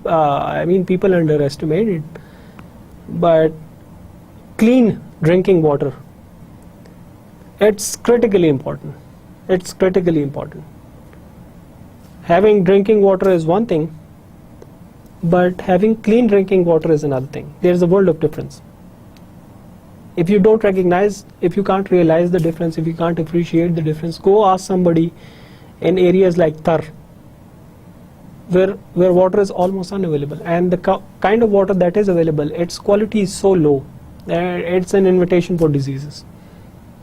people underestimate it. But clean drinking water It's critically important. It's critically important. Having drinking water is one thing, but having clean drinking water is another thing. There's a world of difference. If you don't recognize, if you can't realize the difference, if you can't appreciate the difference, go ask somebody in areas like Tar, where water is almost unavailable, and the kind of water that is available, its quality is so low that it's an invitation for diseases.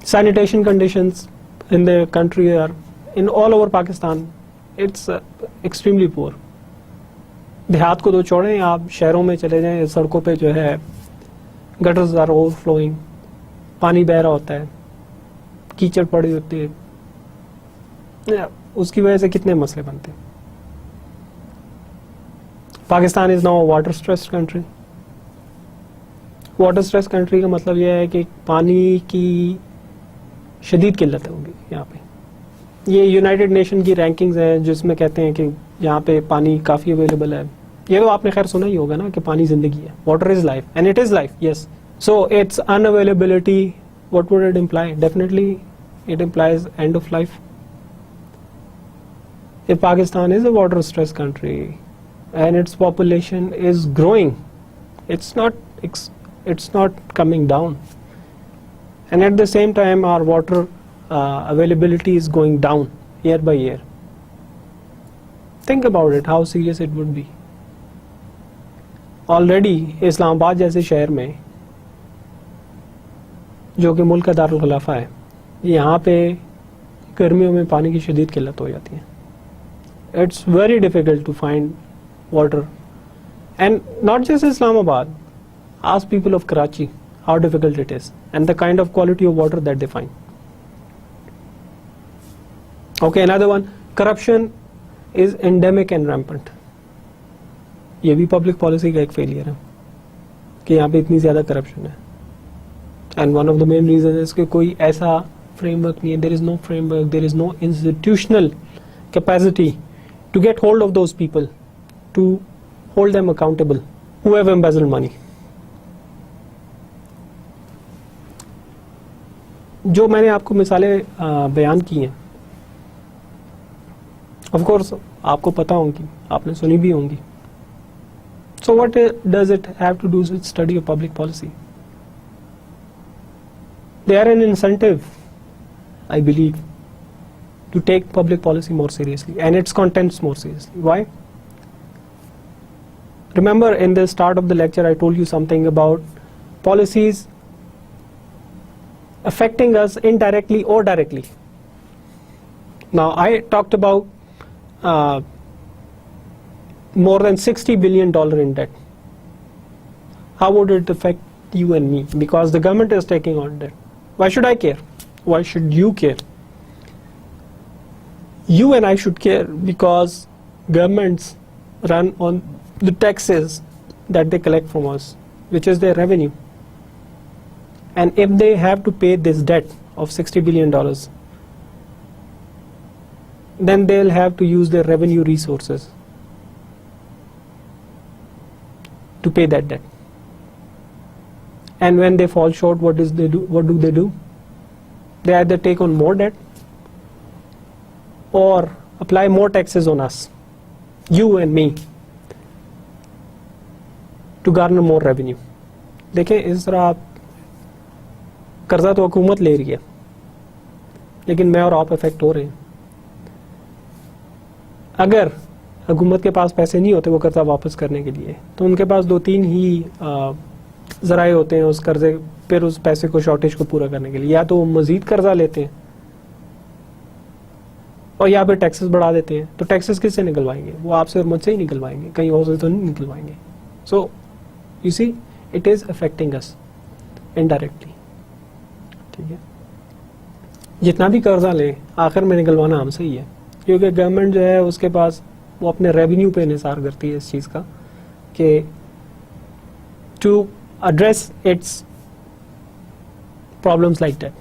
Sanitation conditions in the country are, in all over Pakistan, it's extremely poor. देहात को तो छोड़ें, आप शहरों में चले जाएं, सड़कों पे जो है गटर्स आर ओवरफ्लोइंग, पानी बह रहा होता है, कीचड़ पड़ी होती है, उसकी वजह से कितने मसले बनते हैं. Pakistan is now water stressed country. Water stress country का मतलब यह है कि पानी की शदीद किल्लत होगी यहाँ पे. ये यूनाइटेड नेशन की रैंकिंग्स हैं जिसमें कहते हैं कि यहाँ पे पानी काफ़ी अवेलेबल है. ये तो आपने खैर सुना ही होगा ना कि पानी जिंदगी है. Water is life and it is life, yes. So it's unavailability, what would it imply? Definitely it implies end of life. If Pakistan is a water stressed country and its population is growing, it's not coming down, and at the same time our water availability is going down year by year. Think about it, how serious it would be. Already Islamabad जैसे शहर में, जो कि मुल्क का दारुल खिलाफा है, यहाँ पे गर्मियों में पानी की शदीद किल्लत हो जाती है. It's very difficult to find water, and not just Islamabad. Ask people of Karachi how difficult it is and the kind of quality of water that they find. Okay, another one, corruption is endemic and rampant. ये भी public policy का एक failure है कि यहाँ पे इतनी ज़्यादा corruption है. And one of the main reasons is कि कोई ऐसा framework नहीं है. There is no framework, there is no institutional capacity to get hold of those people, to hold them accountable, who have embezzled money. जो मैंने आपको मिसालें बयान की हैं, of course आपको पता होंगी, आपने सुनी भी होंगी. So what does it have to do with study of public policy? They are an incentive, I believe, to take public policy more seriously and its contents more seriously. Why? Remember, in the start of the lecture I told you something about policies affecting us indirectly or directly. Now I talked about more than $60 billion in debt. How would it affect you and me? Because the government is taking on debt. Why should I care? Why should you care? You and I should care because governments run on the taxes that they collect from us, which is their revenue. And if they have to pay this debt of $60 billion, then they'll have to use their revenue resources to pay that debt. And when they fall short, what do they do? They either take on more debt or apply more taxes on us, you and me, to garner more revenue. देखें, इस तरह आप कर्जा तो हुकूमत ले रही है, लेकिन मैं और आप इफेक्ट हो रहे हैं. अगर हुकूमत के पास पैसे नहीं होते वो कर्जा वापस करने के लिए, तो उनके पास 2-3 ही ज़राए होते हैं उस कर्जे, फिर उस पैसे को, शॉर्टेज को पूरा करने के लिए. या तो वो मज़ीद कर्जा लेते हैं और यहाँ पे टैक्सेस बढ़ा देते हैं. तो टैक्सेस किससे निकलवाएंगे? वो आपसे और मुझसे ही निकलवाएंगे, कहीं और से तो नहीं निकलवाएंगे. So you see, it is affecting us indirectly. ठीक है, जितना भी कर्जा ले आखिर में निकलवाना हमसे ही है, क्योंकि गवर्नमेंट जो है उसके पास वो अपने रेवेन्यू पे इंहिसार करती है इस चीज़ का कि to address its problems like that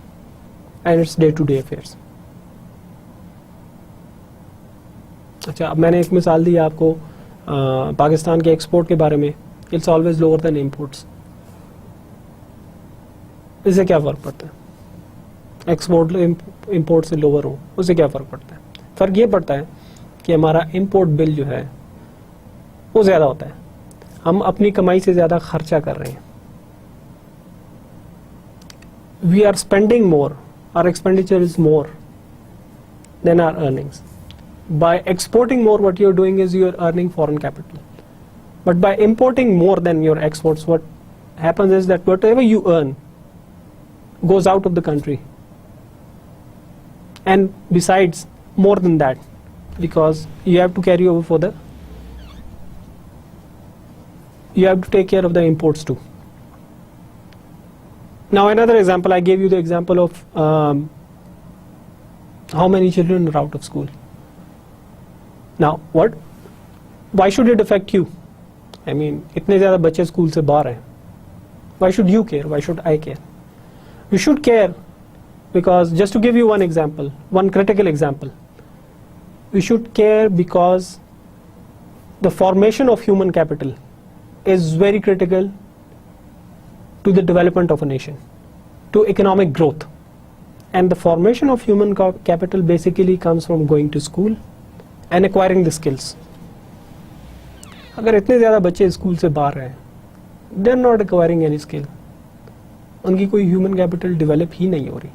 and its day to day affairs. अच्छा, अब मैंने एक मिसाल दी आपको पाकिस्तान के एक्सपोर्ट के बारे में. It's always lower than imports. इससे क्या फ़र्क पड़ता है? एक्सपोर्ट इंपोर्ट से लोअर हो, उससे क्या फ़र्क पड़ता है? फ़र्क ये पड़ता है कि हमारा इंपोर्ट बिल जो है वो ज़्यादा होता है, हम अपनी कमाई से ज़्यादा खर्चा कर रहे हैं. We are spending more, our expenditure is more than our earnings. By exporting more, what you're doing is you're earning foreign capital. But by importing more than your exports, what happens is that whatever you earn goes out of the country. And besides, more than that, because you have to carry over you have to take care of the imports too. Now another example, I gave you the example of how many children are out of school. Now why should it affect you? I mean, इतने ज़्यादा बच्चे school से बाहर हैं. Why should you care? Why should I care? We should care because, just to give you one example, one critical example, we should care because the formation of human capital is very critical to the development of a nation, to economic growth. And the formation of human capital basically comes from going to school and acquiring the skills. अगर इतने ज़्यादा बच्चे school से बाहर हैं, they are not acquiring any skill, उनकी कोई human capital develop ही नहीं हो रही.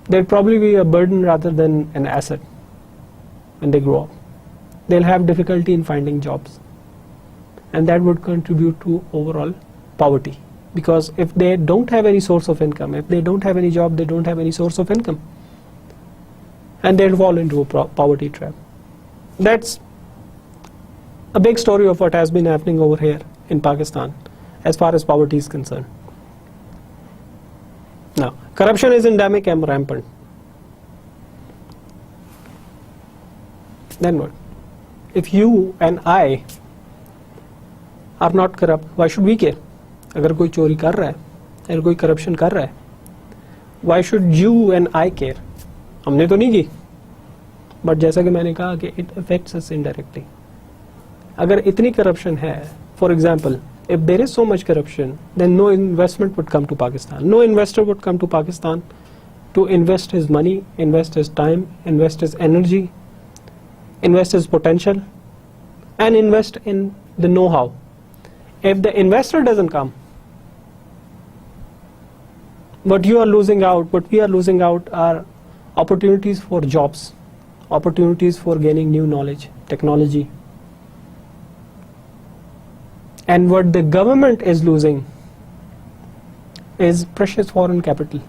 They'll probably be a burden rather than an asset when they grow up. They'll have difficulty in finding jobs, and that would contribute to overall poverty. Because if they don't have any source of income, if they don't have any job, they don't have any source of income, and they'll fall into a poverty trap. That's a big story of what has been happening over here in Pakistan as far as poverty is concerned. Now, corruption is endemic and rampant. Then what? If you and I are not corrupt, why should we care? अगर कोई चोरी कर रहा है, अगर कोई corruption कर रहा है, why should you and I care? हमने तो नहीं की, बट जैसा कि मैंने कहा कि it affects us indirectly. अगर इतनी करप्शन है, for example, if there is so much corruption, then no investment would come to Pakistan. No investor would come to Pakistan to invest his money, invest his time, invest his energy, invest his potential, and invest in the know-how. If the investor doesn't come, what you are losing out, what we are losing out are opportunities for jobs, opportunities for gaining new knowledge, technology. And what the government is losing is precious foreign capital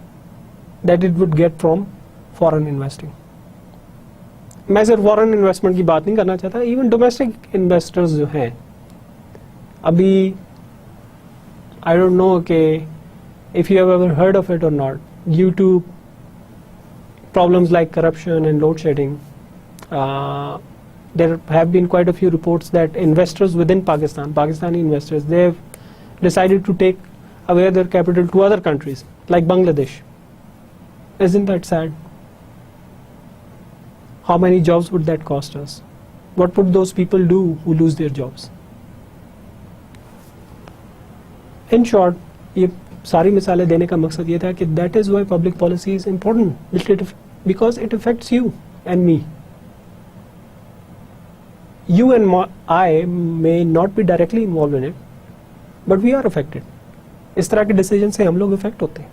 that it would get from foreign investing. मैं सिर्फ foreign investment की बात नहीं करना चाहता, even domestic investors जो हैं अभी, आई डोंट नो कि if you have ever heard of it or not, due to problems like corruption and load shedding, there have been quite a few reports that investors within Pakistan, Pakistani investors, they have decided to take away their capital to other countries like Bangladesh. Isn't that sad? How many jobs would that cost us? What would those people do who lose their jobs? In short, ये सारी मिसालें देने का मकसद ये था कि that is why public policy is important, because it affects you and me. You and I may not be directly involved in it, but we are affected. इस तरह के डिसीजन से हम लोग इफेक्ट होते हैं.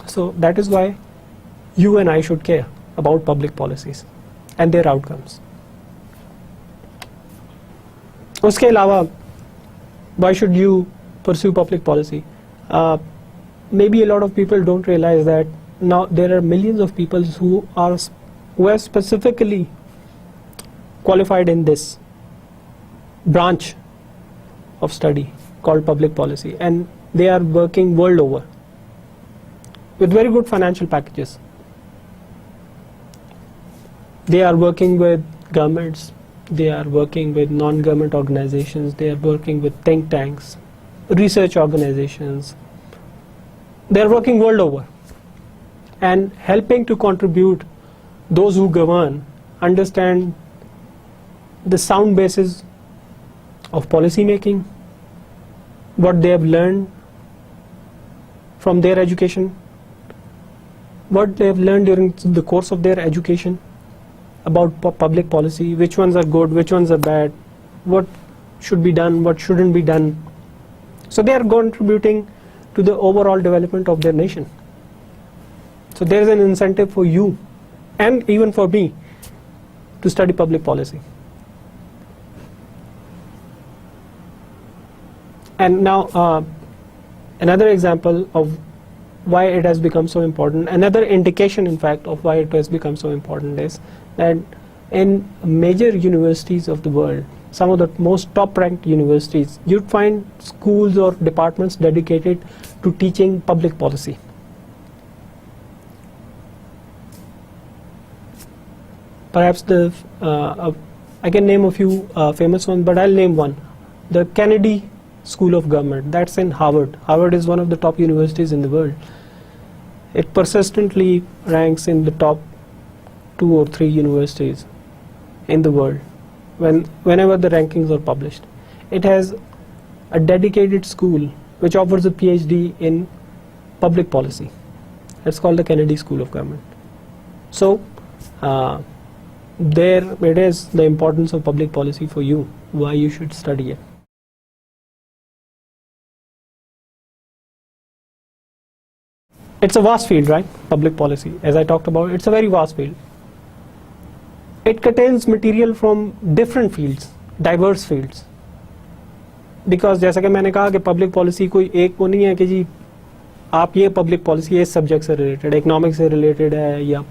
So that is why you and I should care about public policies and their outcomes. उसके अलावा, why should you pursue public policy? Maybe a lot of people don't realize that now there are millions of people who are specifically qualified in this branch of study called public policy, and they are working world over with very good financial packages. They are working with governments, they are working with non-government organizations, they are working with think tanks, research organizations. They are working world over and helping to contribute those who govern understand the sound basis of policy making, what they have learned from their education, what they have learned during the course of their education about public policy, which ones are good, which ones are bad, what should be done, what shouldn't be done. So they are contributing to the overall development of their nation. So there is an incentive for you and even for me to study public policy. And now another example of why it has become so important, another indication in fact of why it has become so important, is that in major universities of the world, some of the most top ranked universities, you'd find schools or departments dedicated to teaching public policy. Perhaps I can name a few famous ones, but I'll name one. The Kennedy School of Government, that's in Harvard. Harvard is one of the top universities in the world. It persistently ranks in the top 2 or 3 universities in the world whenever the rankings are published. It has a dedicated school which offers a PhD in public policy. It's called the Kennedy School of Government. So there it is, the importance of public policy for you, why you should study it. It's a vast field, right? Public policy, as I talked about, it's a very vast field. It contains material from different fields, diverse fields. Because जैसा कि मैंने कहा कि public policy कोई एक वो नहीं है कि जी आप ये public policy इस subject से related, economics से related है या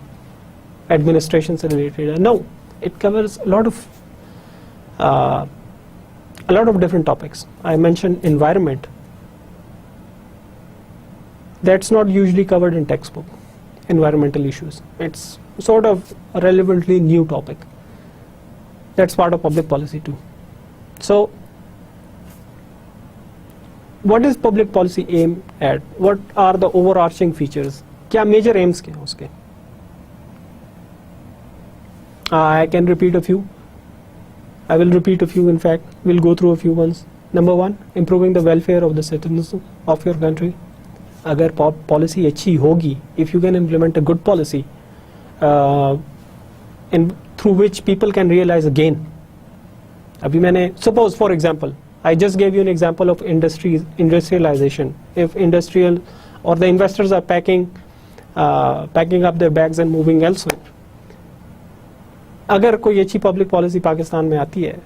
administration से related है. No, it covers a lot of different topics. I mentioned environment. That's not usually covered in textbook, environmental issues. It's sort of a relevantly new topic. That's part of public policy too. So, what is public policy aim at? What are the overarching features? क्या major aims क्या हैं उसके? I can repeat a few. I will repeat a few, in fact. We'll go through a few ones. Number 1, improving the welfare of the citizens of your country. अगर policy अच्छी होगी, if you can implement a good policy through which people can realize a gain. अभी मैंने, suppose for example, I just gave you an example of industrialization. If industrial or the investors are packing up their bags and moving elsewhere, अगर कोई अच्छी public policy Pakistan में आती है,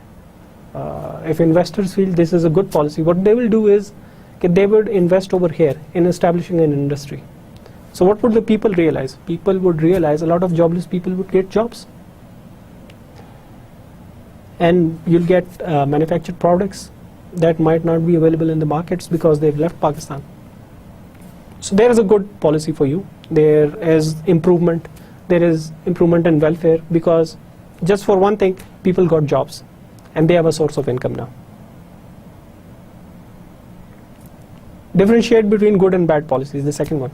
if investors feel this is a good policy, what they will do is they would invest over here in establishing an industry. So what would the people realize? People would realize a lot of jobless people would get jobs. And you'll get manufactured products that might not be available in the markets because they've left Pakistan. So there is a good policy for you. There is improvement. There is improvement in welfare because just for one thing, people got jobs and they have a source of income now. Differentiate between good and bad policies, the second one.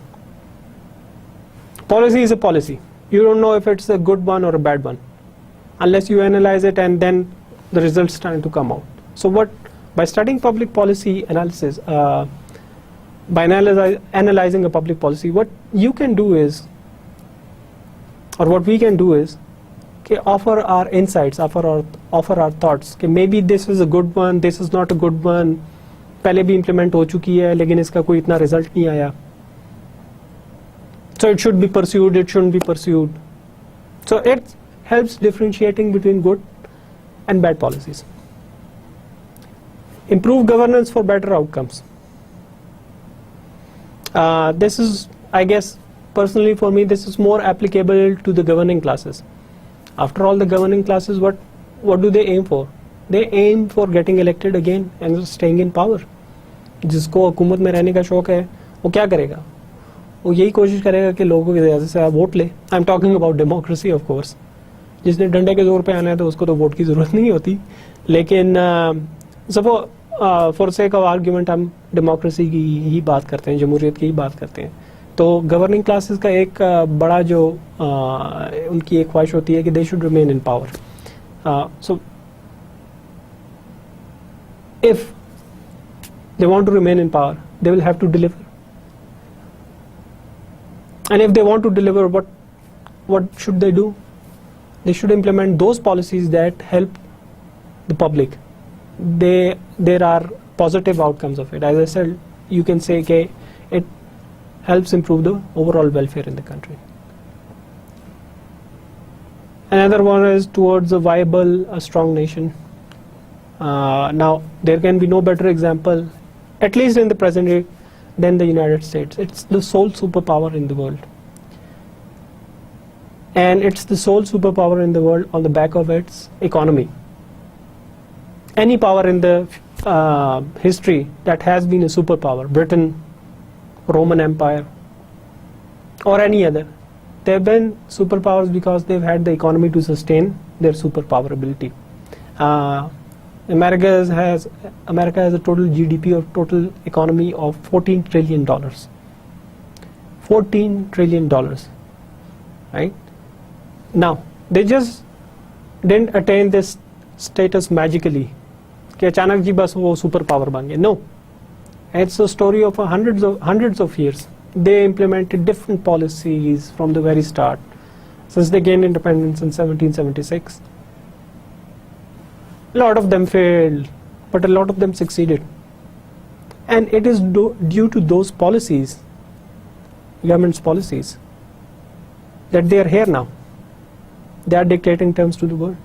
Policy is a policy. You don't know if it's a good one or a bad one unless you analyze it and then the results start to come out. So by studying public policy analysis, by analyzing a public policy, what you can do is, or what we can do is, offer our insights, offer our thoughts. Maybe this is a good one, this is not a good one. पहले भी implement हो चुकी है लेकिन इसका कोई इतना result नहीं आया. So it should be pursued, it shouldn't be pursued. So it helps differentiating between good and bad policies. Improve governance for better outcomes. This is, I guess, personally for me, this is more applicable to the governing classes. After all, the governing classes, what do they aim for? They aim for getting elected again and staying in power. जिसको हुकूमत में रहने का शौक है वो क्या करेगा? वो यही कोशिश करेगा कि लोगों के ज़्यादा से ज़्यादा वोट ले. I am talking about democracy of course. जिसने डंडे के जोर पे आना है तो उसको तो वोट की ज़रूरत नहीं होती. लेकिन फॉर सेक ऑफ आर्ग्यूमेंट हम डेमोक्रेसी की ही बात करते हैं, जमहूरियत की ही बात करते हैं. तो गवर्निंग क्लासेस का एक बड़ा जो उनकी एक ख्वाहिश होती है कि they should remain in power. So if they want to remain in power, they will have to deliver. And if they want to deliver, what should they do? They should implement those policies that help the public. There are positive outcomes of it. As I said, you can say okay, it helps improve the overall welfare in the country. Another one is towards a viable, a strong nation. Now, there can be no better example, at least in the present day, than the United States. It's the sole superpower in the world. And it's the sole superpower in the world on the back of its economy. Any power in the history that has been a superpower, Britain, Roman Empire, or any other, they have been superpowers because they've had the economy to sustain their superpower ability. America has a total GDP or total economy of $14 trillion. $14 trillion, right? Now, they just didn't attain this status magically. कि अचानक जी बस वो super power बन गए. No, it's a story of hundreds of years. They implemented different policies from the very start, since they gained independence in 1776. A lot of them failed, but a lot of them succeeded. And it is due to those policies, government's policies, that they are here now. They are dictating terms to the world.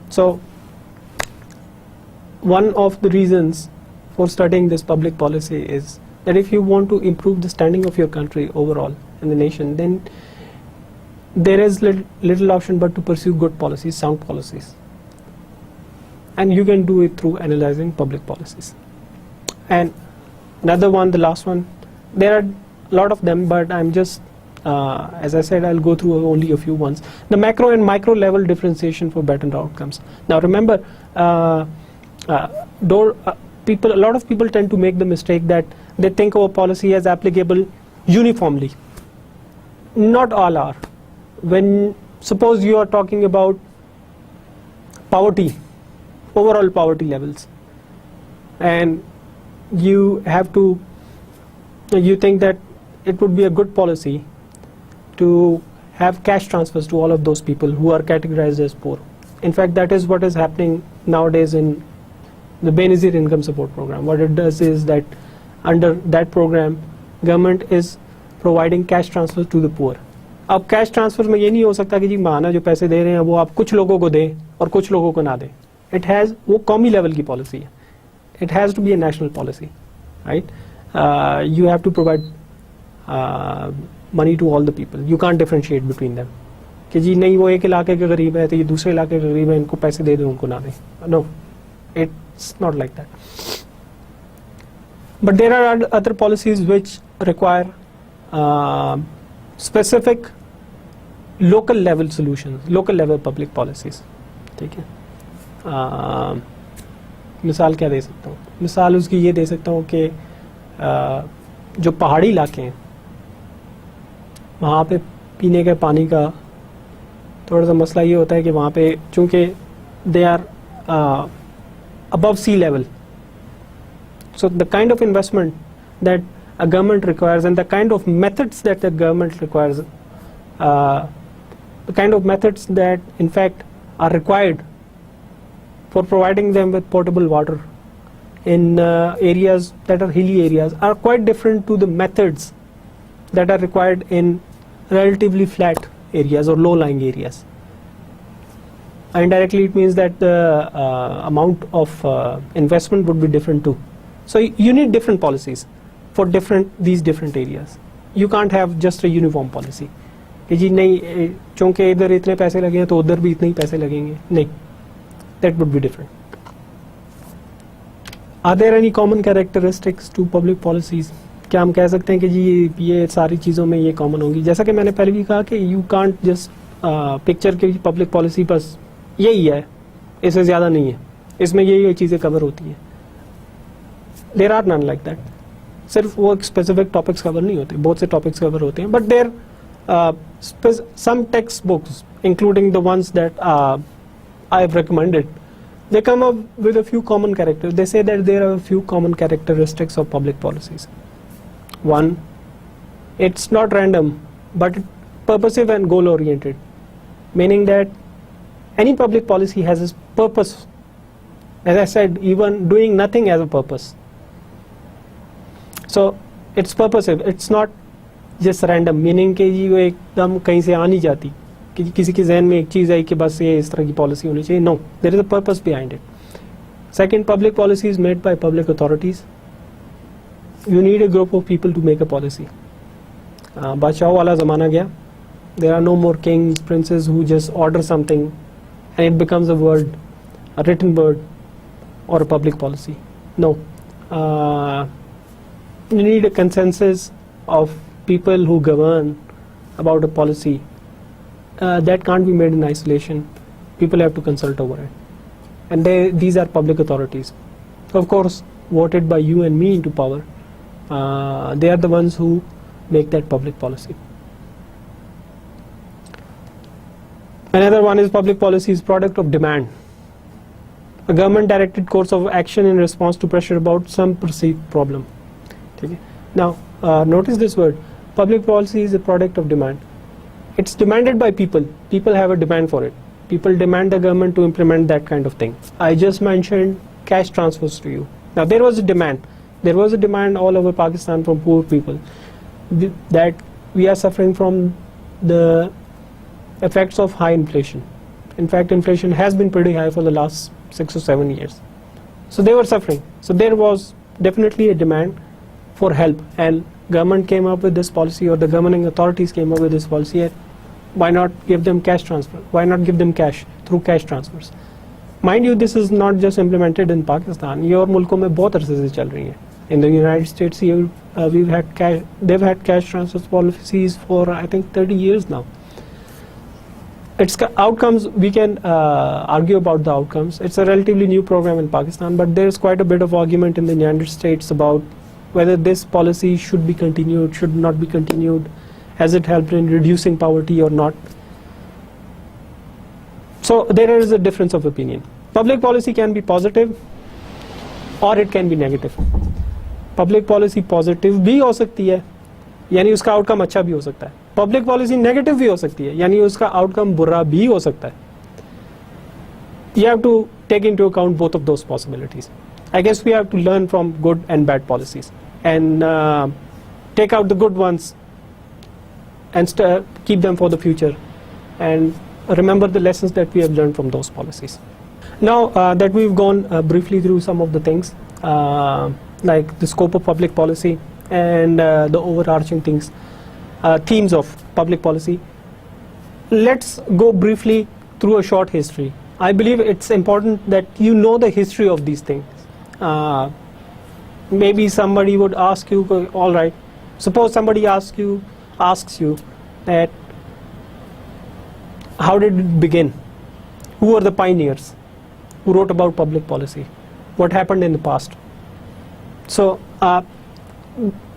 So, one of the reasons for studying this public policy is that if you want to improve the standing of your country overall in the nation, then there is little option but to pursue good policies, sound policies. And you can do it through analyzing public policies. And another one, the last one, there are a lot of them, but I'm just, as I said, I'll go through only a few ones. The macro and micro level differentiation for better outcomes. Now remember, a lot of people tend to make the mistake that they think of a policy as applicable uniformly. Not all are. When suppose you are talking about poverty, overall poverty levels, and you think that it would be a good policy to have cash transfers to all of those people who are categorized as poor. In fact, that is what is happening nowadays in the Benazir Income Support Program. What it does is that under that program, government is providing cash transfers to the poor. अब cash transfer में ये नहीं हो सकता कि जी माना जो पैसे दे रहे हैं वो आप कुछ लोगों को दें और कुछ लोगों को ना दें. It has, वो कौमी लेवल की पॉलिसी है. It has to be a national policy, right? You have to provide money to all the people. You can't differentiate between them. कि जी नहीं वो एक इलाके के गरीब है तो ये दूसरे इलाके के गरीब है, इनको पैसे दे दो उनको ना दें. No, it's not like that. But there are other policies which require specific local level solutions, local level public policies. ठीक है. मिसाल क्या दे सकता हूँ? मिसाल उसकी ये दे सकता हूँ कि जो पहाड़ी इलाके हैं वहाँ पे पीने के पानी का थोड़ा सा मसला ये होता है कि वहाँ पे चूँकि they are above sea level, so the kind of investment that a government requires and the kind of methods that the government requires, the kind of methods that in fact are required for providing them with potable water in areas that are hilly areas are quite different to the methods that are required in relatively flat areas or low-lying areas. Indirectly, it means that the amount of investment would be different too. So you need different policies for these different areas. You can't have just a uniform policy. कि जी नहीं चूँकि इधर इतने पैसे लगे हैं तो उधर भी इतने ही पैसे लगेंगे. नहीं, that would be different. Are there any common characteristics to public policies? क्या हम कह सकते हैं कि जी ये सारी चीज़ों में ये कॉमन होंगी? जैसा कि मैंने पहले भी कहा कि you can't just पिक्चर की पब्लिक पॉलिसी बस यही है, इससे ज़्यादा नहीं है, इसमें यही चीज़ें कवर होती हैं. There are none like that. सिर्फ वो स्पेसिफिक टॉपिक्स कवर नहीं होते, बहुत से टॉपिक्स कवर होते हैं. But there some textbooks, including the ones that I have recommended, They come up with a few common characters. They say that there are a few common characteristics of public policies. One, it's not random, but purposive and goal-oriented, meaning that any public policy has its purpose. As I said, even doing nothing has a purpose. So it's purposive. It's not just random, meaning कि ये एकदम कहीं से आ नहीं जाती कि किसी के जहन में एक चीज़ आई कि बस ये इस तरह की पॉलिसी होनी चाहिए. No, there is a purpose behind it. Second, public policy is made by public authorities. You need a group of people to make a policy. बादशाहों वाला ज़माना गया. There are no more kings, princes who just order something and it becomes a word, a written word, or a public policy. No. You need a consensus of people who govern about a policy. That can't be made in isolation. People have to consult over it. And these are public authorities. Of course, voted by you and me into power. They are the ones who make that public policy. Another one is public policy is product of demand. A government directed course of action in response to pressure about some perceived problem. Okay. Now, notice this word. Public policy is a product of demand. It's demanded by people. People have a demand for it. People demand the government to implement that kind of thing. I just mentioned cash transfers to you. Now, there was a demand. There was a demand all over Pakistan from poor people that we are suffering from the effects of high inflation. In fact, inflation has been pretty high for the last 6 or 7 years. So they were suffering. So there was definitely a demand for help, and government came up with this policy, or the governing authorities came up with this policy. Why not give them cash transfer? Why not give them cash through cash transfers? Mind you, this is not just implemented in Pakistan. ये और मुल्कों में बहुत अरसे से चल रही है. In the United States, they've had cash transfer policies for I think 30 years now. Its outcomes, we can argue about the outcomes. It's a relatively new program in Pakistan, but there's quite a bit of argument in the United States about whether this policy should be continued, should not be continued, has it helped in reducing poverty or not. So there is a difference of opinion. Public policy can be positive or it can be negative. Public policy positive भी हो सकती है, यानी उसका outcome अच्छा भी हो सकता है. पब्लिक पॉलिसी नेगेटिव भी हो सकती है, यानी उसका आउटकम बुरा भी हो सकता है. You have to take into account both of those possibilities. I guess we have to learn from good and bad policies and take out the good ones and keep them for the future and remember the lessons that we have learned from those policies. Now that we've gone briefly through some of the things like the scope of public policy and the overarching things, themes of public policy, let's go briefly through a short history. I believe it's important that you know the history of these things. Maybe somebody would ask you, all right, suppose somebody asks you that how did it begin? Who were the pioneers who wrote about public policy? What happened in the past? So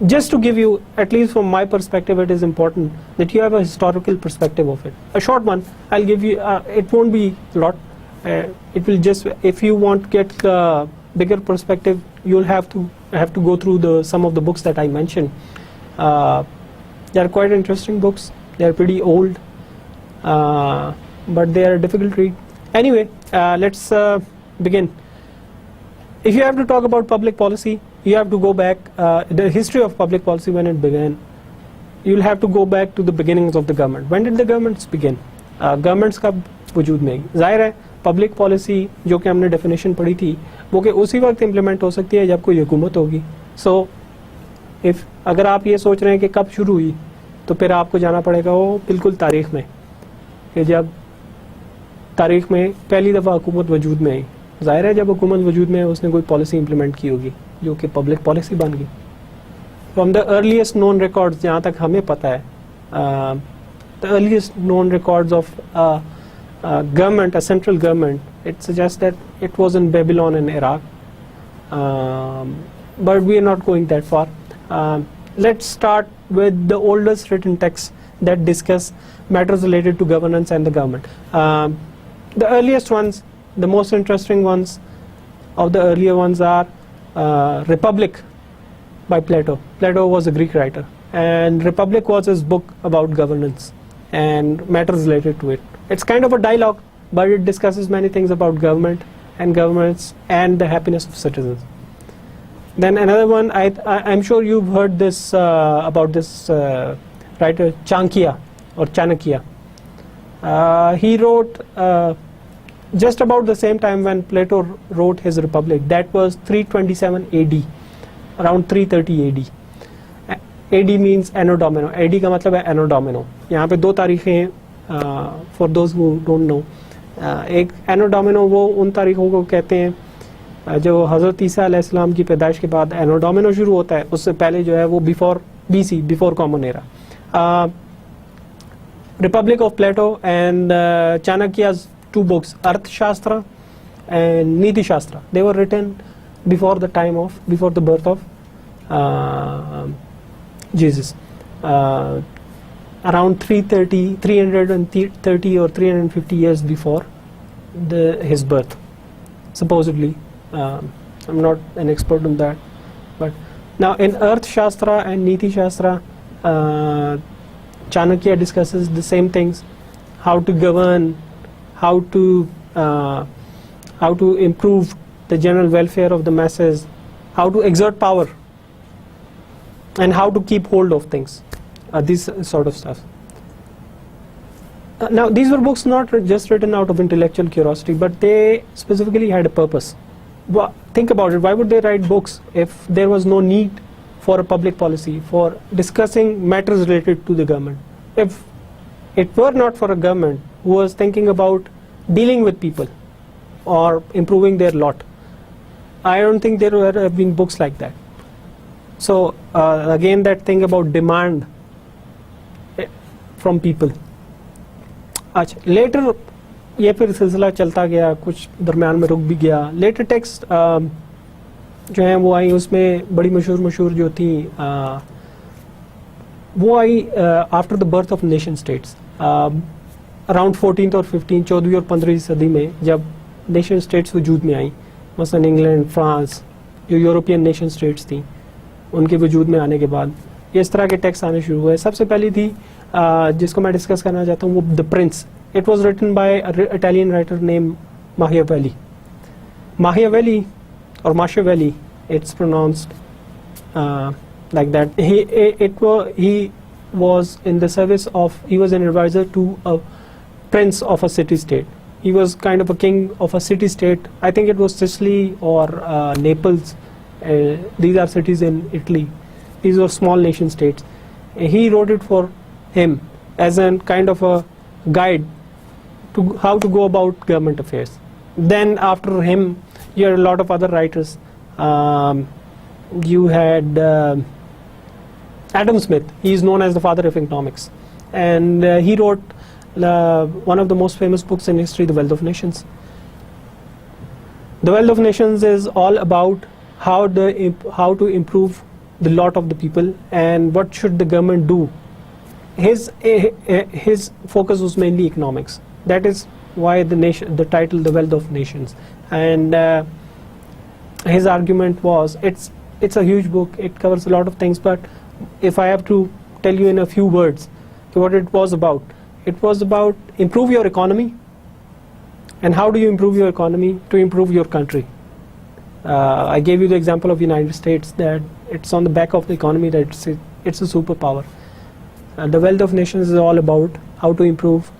just to give you, at least from my perspective, it is important that you have a historical perspective of it. A short one, I'll give you, it won't be a lot. It will just, if you want to get a bigger perspective, you'll have to go through some of the books that I mentioned. They are quite interesting books. They are pretty old, but they are difficult to read. Anyway, let's begin. If you have to talk about public policy, you have to go back, the history of public policy when it began. You'll have to go back to the beginnings of the government. When did the governments begin? Governments कब वजूद में आई? जाहिर है public policy जो कि हमने definition पढ़ी थी वो कि उसी वक्त इम्प्लीमेंट हो सकती है जब कोई हुकूमत होगी. सो अगर आप ये सोच रहे हैं कि कब शुरू हुई, तो फिर आपको जाना पड़ेगा वो बिल्कुल तारीख में, कि जब तारीख में पहली दफ़ा हुकूमत वजूद में आई. जाहिर है जब हुकूमत वजूद में है उसने कोई पॉलिसी इम्प्लीमेंट की होगी जो कि पब्लिक पॉलिसी बन गई. From the earliest known records, जहाँ तक हमें पता है, the earliest known records of government, a central government, it suggests that it was in Babylon and Iraq, but we are not going that far. Let's start with the oldest written texts that discuss matters related to governance and the government. The earliest ones the most interesting ones of the earlier ones are Republic by Plato. Plato was a Greek writer, and Republic was his book about governance and matters related to it. It's kind of a dialogue, but it discusses many things about government and governments and the happiness of citizens. Then another one, I'm sure you've heard this about this writer Chanakya or Chanakya. He wrote just about the same time when Plato wrote his Republic. That was 327 AD, around 330 AD. AD means Anno Domino. AD का मतलब है Anno Domino. यहाँ पे दो तारीखें for those who don't know. एक Anno Domino वो उन तारीखों को कहते हैं जो हज़रत ईसा अलैहिस्सलाम की पैदाइश के बाद Anno Domino शुरू होता है, उससे पहले जो है वो before BC, before common era. Republic of Plato and Chanakya's two books, Arthashastra and Niti Shastra. They were written before the birth of Jesus, around 330 or 350 years before his birth, supposedly. I'm not an expert on that, but now in Arthashastra and Niti Shastra, Chanakya discusses the same things: how to govern, how to improve the general welfare of the masses, how to exert power, and how to keep hold of things, this sort of stuff. Now these were books not just written out of intellectual curiosity, but they specifically had a purpose. Think about it, why would they write books if there was no need for a public policy, for discussing matters related to the government? If it were not for a government who was thinking about dealing with people or improving their lot, I don't think there would have been books like that. So again, that thing about demand from people. अच्छा, later ये फिर सिलसिला चलता गया, कुछ दरम्यान में रुक भी गया. लेटर टेक्स्ट जो हैं वो आई, उसमें बड़ी मशहूर जो थी वो आई after the birth of nation states, around 14th और 15th, 14वीं और 15वीं सदी में जब नेशन स्टेट्स वजूद में आई, मसलन इंग्लैंड, फ्रांस, जो यूरोपियन नेशन स्टेट्स थी, उनके वजूद में आने के बाद इस तरह के टेक्स्ट आने शुरू हुए. सबसे पहली थी जिसको मैं डिस्कस करना चाहता हूँ, वो the prince. It was written by Italian writer name Machiavelli. Machiavelli or Machiavelli, it's pronounced like that. He was in the service of, he was an advisor to a prince of a city-state. He was kind of a king of a city-state. I think it was Sicily or Naples. These are cities in Italy. These were small nation states. He wrote it for him as a kind of a guide to how to go about government affairs. Then after him, you had a lot of other writers. You had Adam Smith. He is known as the father of economics, and he wrote one of the most famous books in history, The Wealth of Nations. The Wealth of Nations is all about how to improve the lot of the people and what should the government do. His focus was mainly economics. That is why the title The Wealth of Nations. And his argument was, it's a huge book, it covers a lot of things, but if I have to tell you in a few words what it was about improve your economy. And how do you improve your economy? To improve your country. I gave you the example of United States, that it's on the back of the economy that it's a superpower. The Wealth of Nations is all about how to improve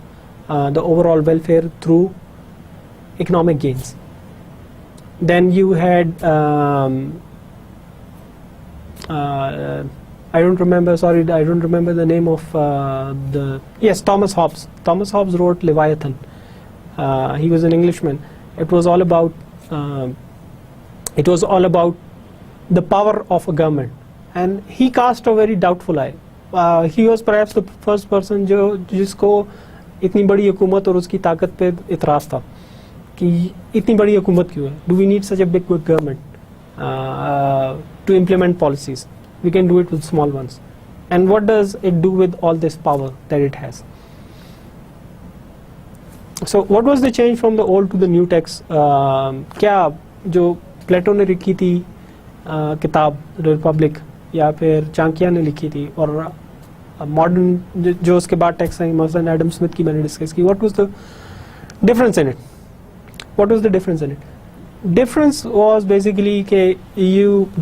the overall welfare through economic gains. Then you had I don't remember the name of Thomas Hobbes. Thomas Hobbes wrote Leviathan. He was an Englishman. It was all about the power of a government, and he cast a very doubtful eye. He was perhaps the first person जिसको इतनी बड़ी हुकूमत और उसकी ताकत पे इतराज़ था कि इतनी बड़ी हुकूमत क्यों है? Do we need such a big government to implement policies? We can do it with small ones. And what does it do with all this power that it has? So what was the change from the old to the new text? क्या जो प्लेटो ने लिखी थी किताब Republic या फिर चाणक्य ने लिखी थी और मॉडर्न जो उसके बाद टेक्स्ट आई मसलन एडम स्मिथ की मैंने डिस्कस की, what was the difference in it? What was the difference in it? Difference was basically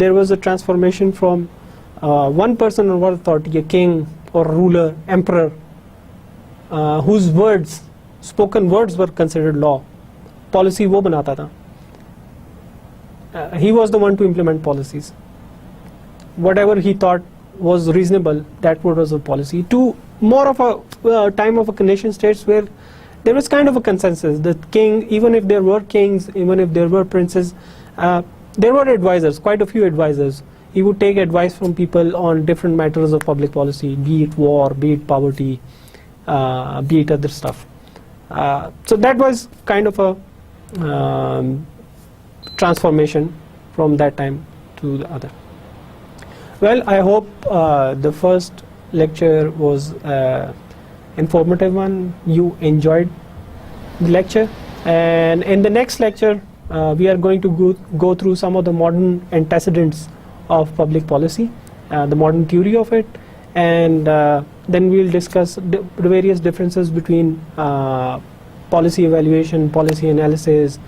there was a transformation from one person or one authority, a king or ruler, emperor, whose spoken words were considered law. Policy वो बनाता था. He was the one to implement policies. Whatever he thought was reasonable, that was a policy. To more of a time of a nation states where there was kind of a consensus. The king, even if there were kings, even if there were princes, there were advisors, quite a few advisors. He would take advice from people on different matters of public policy, be it war, be it poverty, be it other stuff. So that was kind of a transformation from that time to the other. Well, I hope the first lecture was informative one. You enjoyed the lecture, and in the next lecture we are going to go through some of the modern antecedents of public policy, the modern theory of it, and then we'll discuss the various differences between policy evaluation, policy analysis,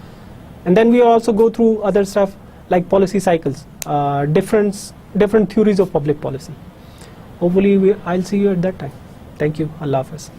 and then we'll also go through other stuff like policy cycles, different theories of public policy. Hopefully I'll see you at that time. Thank you. Allah Hafiz.